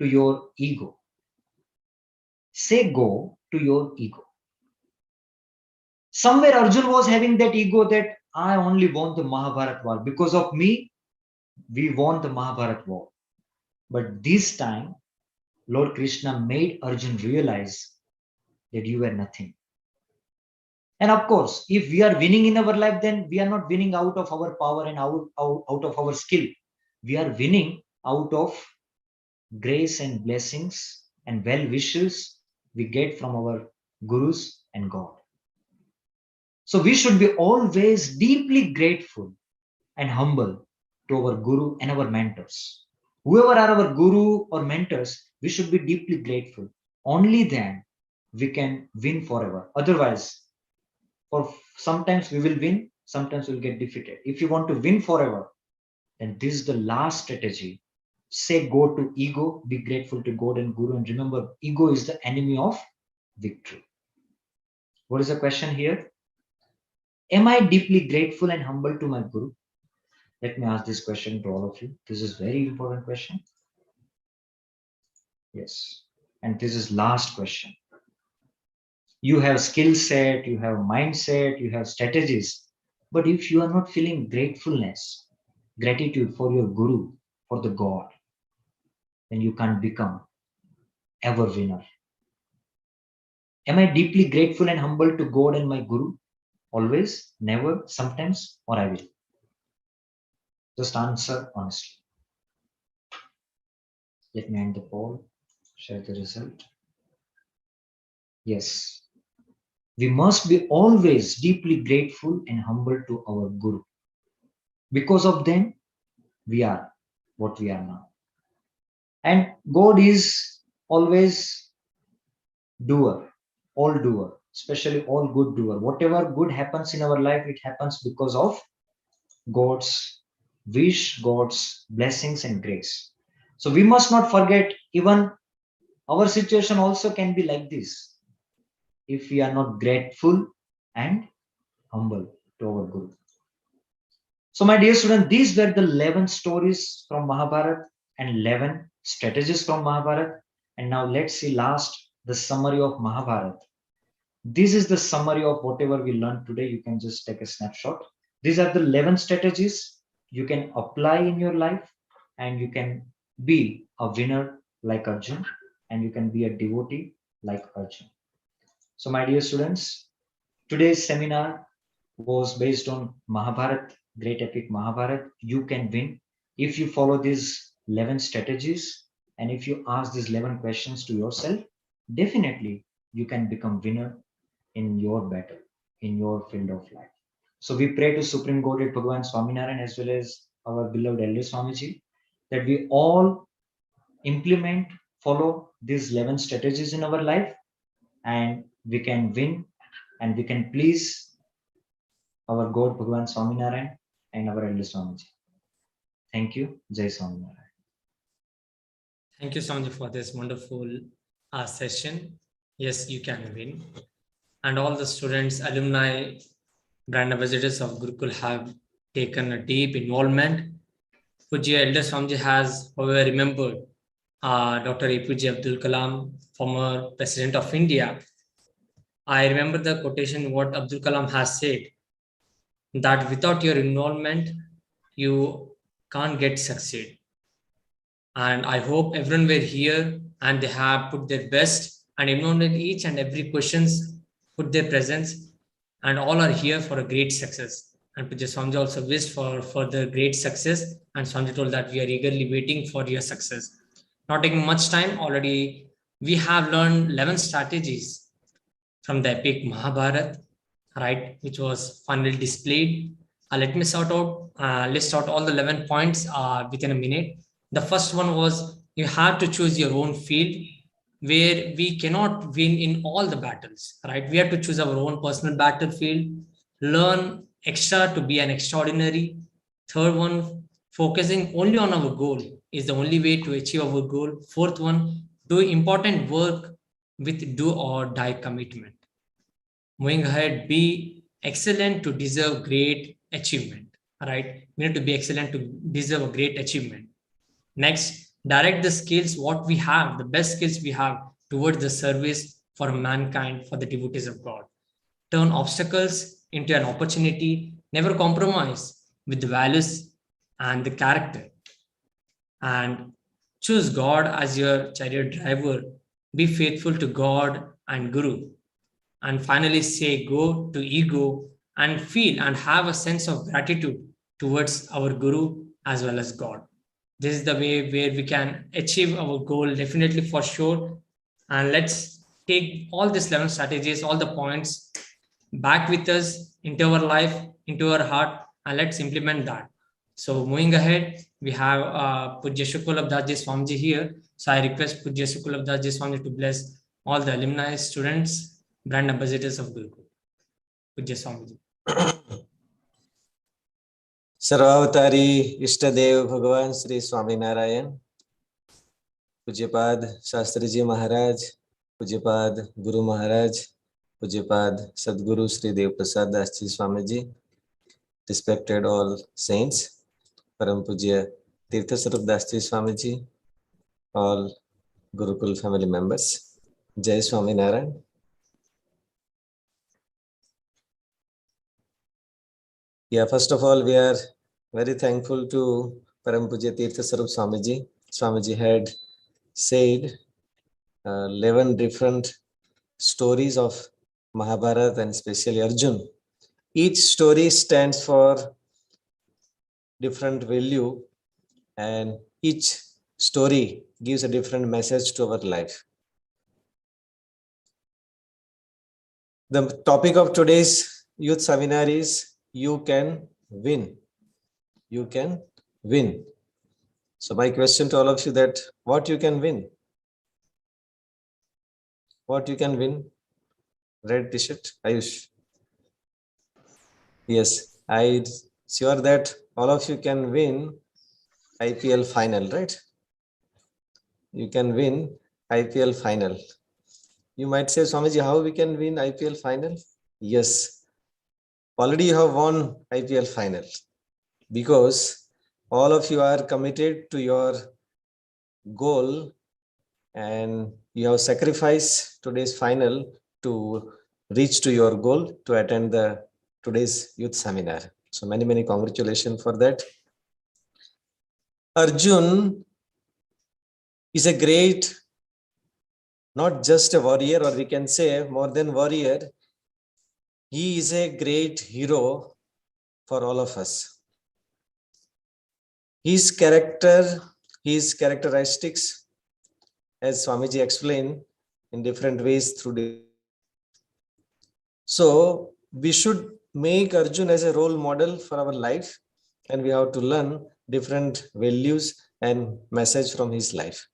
to your ego. Say go to your ego. Somewhere Arjun was having that ego that I only won the Mahabharata war. Because of me, we won the Mahabharata war. But this time, Lord Krishna made Arjun realize that you were nothing. And of course, if we are winning in our life, then we are not winning out of our power and out of our skill. We are winning out of grace and blessings and well wishes we get from our gurus and God. So we should be always deeply grateful and humble to our guru and our mentors. Whoever are our guru or mentors, we should be deeply grateful. Only then we can win forever. Otherwise, for sometimes we will win, sometimes we'll get defeated. If you want to win forever, then this is the last strategy. Say go to ego, be grateful to God and Guru, and remember, ego is the enemy of victory. What is the question here? Am I deeply grateful and humble to my Guru? Let me ask this question to all of you. This is very important question. Yes. And this is last question. You have skill set, you have mindset, you have strategies. But if you are not feeling gratefulness, gratitude for your Guru, for the God, then you can't become ever winner. Am I deeply grateful and humble to God and my Guru? Always, never, sometimes, or I will? Just answer honestly. Let me end the poll, share the result. Yes. We must be always deeply grateful and humble to our Guru. Because of them, we are what we are now. And God is always doer, all doer, especially all good doer. Whatever good happens in our life, it happens because of God's wish, God's blessings and grace. So we must not forget, even Our situation also can be like this if we are not grateful and humble to our Guru. So my dear student, these were the 11 stories from Mahabharata and 11 strategies from Mahabharata. And now let's see last the summary of Mahabharata. This is the summary of whatever we learned today. You can just take a snapshot. These are the 11 strategies you can apply in your life, and you can be a winner like Arjun, and you can be a devotee like Arjun. So my dear students, today's seminar was based on Mahabharata, great epic Mahabharata. You can win if you follow these 11 strategies, and if you ask these 11 questions to yourself, definitely you can become winner in your battle, in your field of life. So we pray to Supreme Godhead Bhagwan Swaminarayan as well as our beloved Elder Swamiji that we all implement, follow these 11 strategies in our life, and we can win and we can please our God Bhagwan Swaminarayan and our Elder Swamiji. Thank you. Jai Swaminarayan. Thank you, Swamiji, for this wonderful session. Yes, you can win. And all the students, alumni, brand ambassadors of Gurukul have taken a deep involvement. Pujya Elder Swamiji has, however, remembered Dr. APJ Abdul Kalam, former President of India. I remember the quotation what Abdul Kalam has said, that without your involvement, you can't get succeed. And I hope everyone were here and they have put their best and involved in each and every questions, put their presence, and all are here for a great success. And Pujya Swamiji also wished for further great success, and Swamiji told that we are eagerly waiting for your success. Not taking much time, already we have learned 11 strategies from the epic Mahabharata, right, which was finally displayed. Let me list out all the 11 points within a minute. The first one was you have to choose your own field where we cannot win in all the battles, right? We have to choose our own personal battlefield, learn extra to be an extraordinary. Third one, focusing only on our goal is the only way to achieve our goal. Fourth one, do important work with do or die commitment. Moving ahead, be excellent to deserve great achievement, right? We need to be excellent to deserve a great achievement. Next, direct the skills, what we have, the best skills we have towards the service for mankind, for the devotees of God. Turn obstacles into an opportunity, never compromise with the values and the character. And choose God as your chariot driver, be faithful to God and Guru. And finally, say go to ego and feel and have a sense of gratitude towards our Guru as well as God. This is the way where we can achieve our goal, definitely for sure. And let's take all these 11 strategies, all the points back with us into our life, into our heart, and let's implement that. So moving ahead, we have Pujya Shukulabdasji Swamiji here. So I request Pujya Shukulabdasji Swamiji to bless all the alumni, students, brand ambassadors of Gurukul. Pujya Swamiji. सर्वावतारी इष्ट देव भगवान श्री स्वामीनारायण, पूज्यपाद शास्त्री जी महाराज, पूज्यपाद गुरु महाराज, पूज्यपाद सदगुरु Shri देवप्रसाददासजी Swami ji, respected all saints, Param Pujya Tirthaswarupdasji Swami ji, all Gurukul family members, Jai Swaminarayan. Yeah, first of all, we are very thankful to Param Pujya Tirthaswarup Swamiji. Swamiji had said 11 different stories of Mahabharata and especially Arjun. Each story stands for different value and each story gives a different message to our life. The topic of today's youth seminar is you can win. You can win. So my question to all of you that what you can win? What you can win? Red t-shirt, Ayush. Yes, I'm sure that all of you can win IPL final, right? You can win IPL final. You might say, Swamiji, how we can win IPL final? Yes, already you have won IPL final because all of you are committed to your goal and you have sacrificed today's final to reach to your goal to attend the today's youth seminar. So many congratulations for that. Arjun is a great, not just a warrior, or we can say more than warrior. He is a great hero for all of us. His character, his characteristics, as Swamiji explained in different ways through the. So we should make Arjun as a role model for our life, and we have to learn different values and message from his life.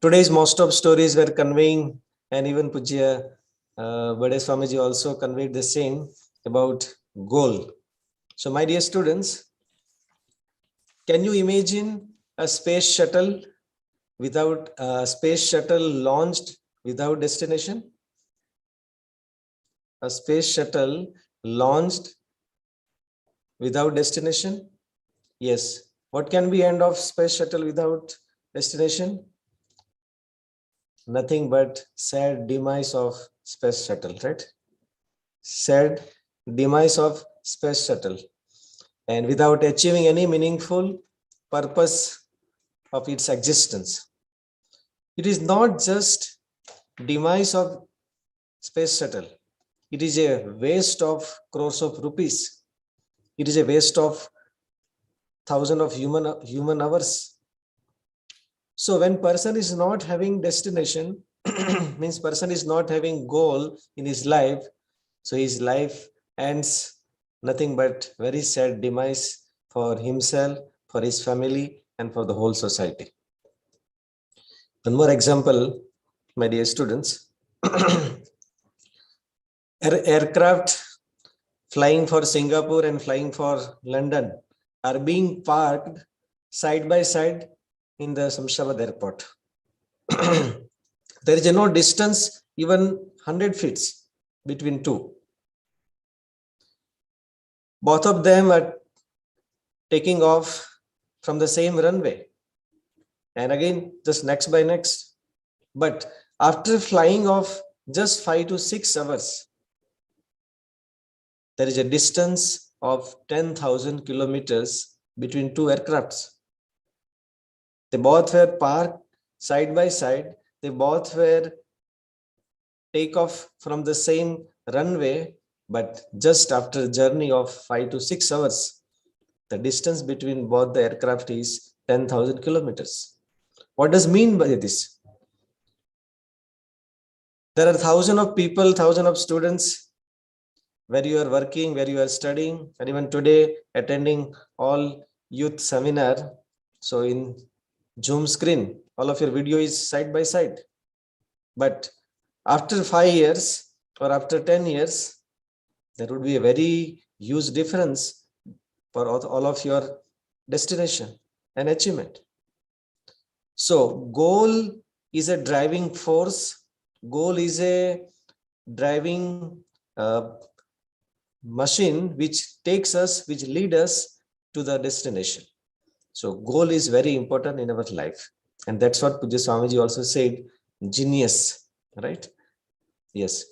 Today's most of stories were conveying, and even Pujya Bade Swamiji also conveyed the same about goal. So my dear students, can you imagine a space shuttle without a space shuttle launched without destination? A space shuttle launched without destination? Yes. What can be end of space shuttle without destination? Nothing but sad demise of space shuttle, right? Sad demise of space shuttle. And without achieving any meaningful purpose of its existence. It is not just demise of space shuttle. It is a waste of crores of rupees. It is a waste of thousands of human hours. So when person is not having destination, means person is not having goal in his life, so his life ends nothing but very sad demise for himself, for his family, and for the whole society. One more example, my dear students. Aircraft flying for Singapore and flying for London are being parked side by side in the Shamshabad airport. There is no distance, even 100 feet between two. Both of them are taking off from the same runway. And again, just next by next. But after flying off just 5 to 6 hours, there is a distance of 10,000 kilometers between two aircrafts. They both were parked side by side. They both were take off from the same runway, but just after a journey of 5 to 6 hours, the distance between both the aircraft is 10,000 kilometers. What does mean by this? There are thousands of people, thousands of students where you are working, where you are studying, and even today attending all youth seminar. So in Zoom screen, all of your video is side by side. But after 5 years or after 10 years, there would be a very huge difference for all of your destination and achievement. So goal is a driving force. Goal is a driving machine which takes us, which leads us to the destination. So goal is very important in our life. And that's what Pujya Swamiji also said, genius, right? Yes.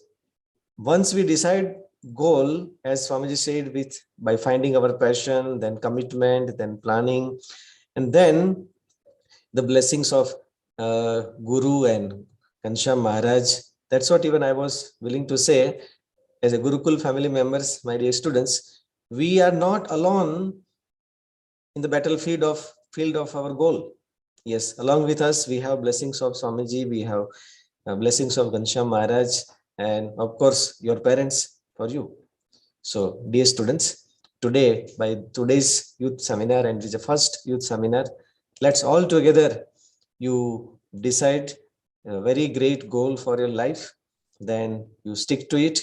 Once we decide goal, as Swamiji said, by finding our passion, then commitment, then planning, and then the blessings of Guru and Kansham Maharaj. That's what even I was willing to say. As a Gurukul family members, my dear students, we are not alone in the battlefield of our goal. Yes, along with us, we have blessings of Swamiji, we have blessings of Kansham Maharaj, and of course, your parents for you. So, dear students, today, by today's youth seminar, and it is the first youth seminar, let's all together, you decide a very great goal for your life, then you stick to it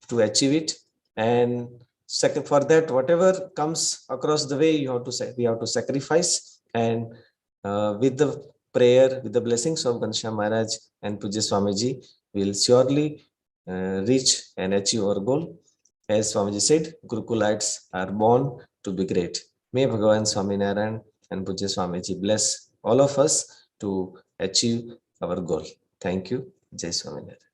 to achieve it. And second, for that, whatever comes across the way, we have to sacrifice. And with the prayer, with the blessings of Ghanshyam Maharaj and Pujya Swamiji, we will surely reach and achieve our goal. As Swamiji said, Gurukulites are born to be great. May Bhagwan Swaminarayan and Pujya Swamiji bless all of us to achieve our goal. Thank you. Jai Swaminarayan.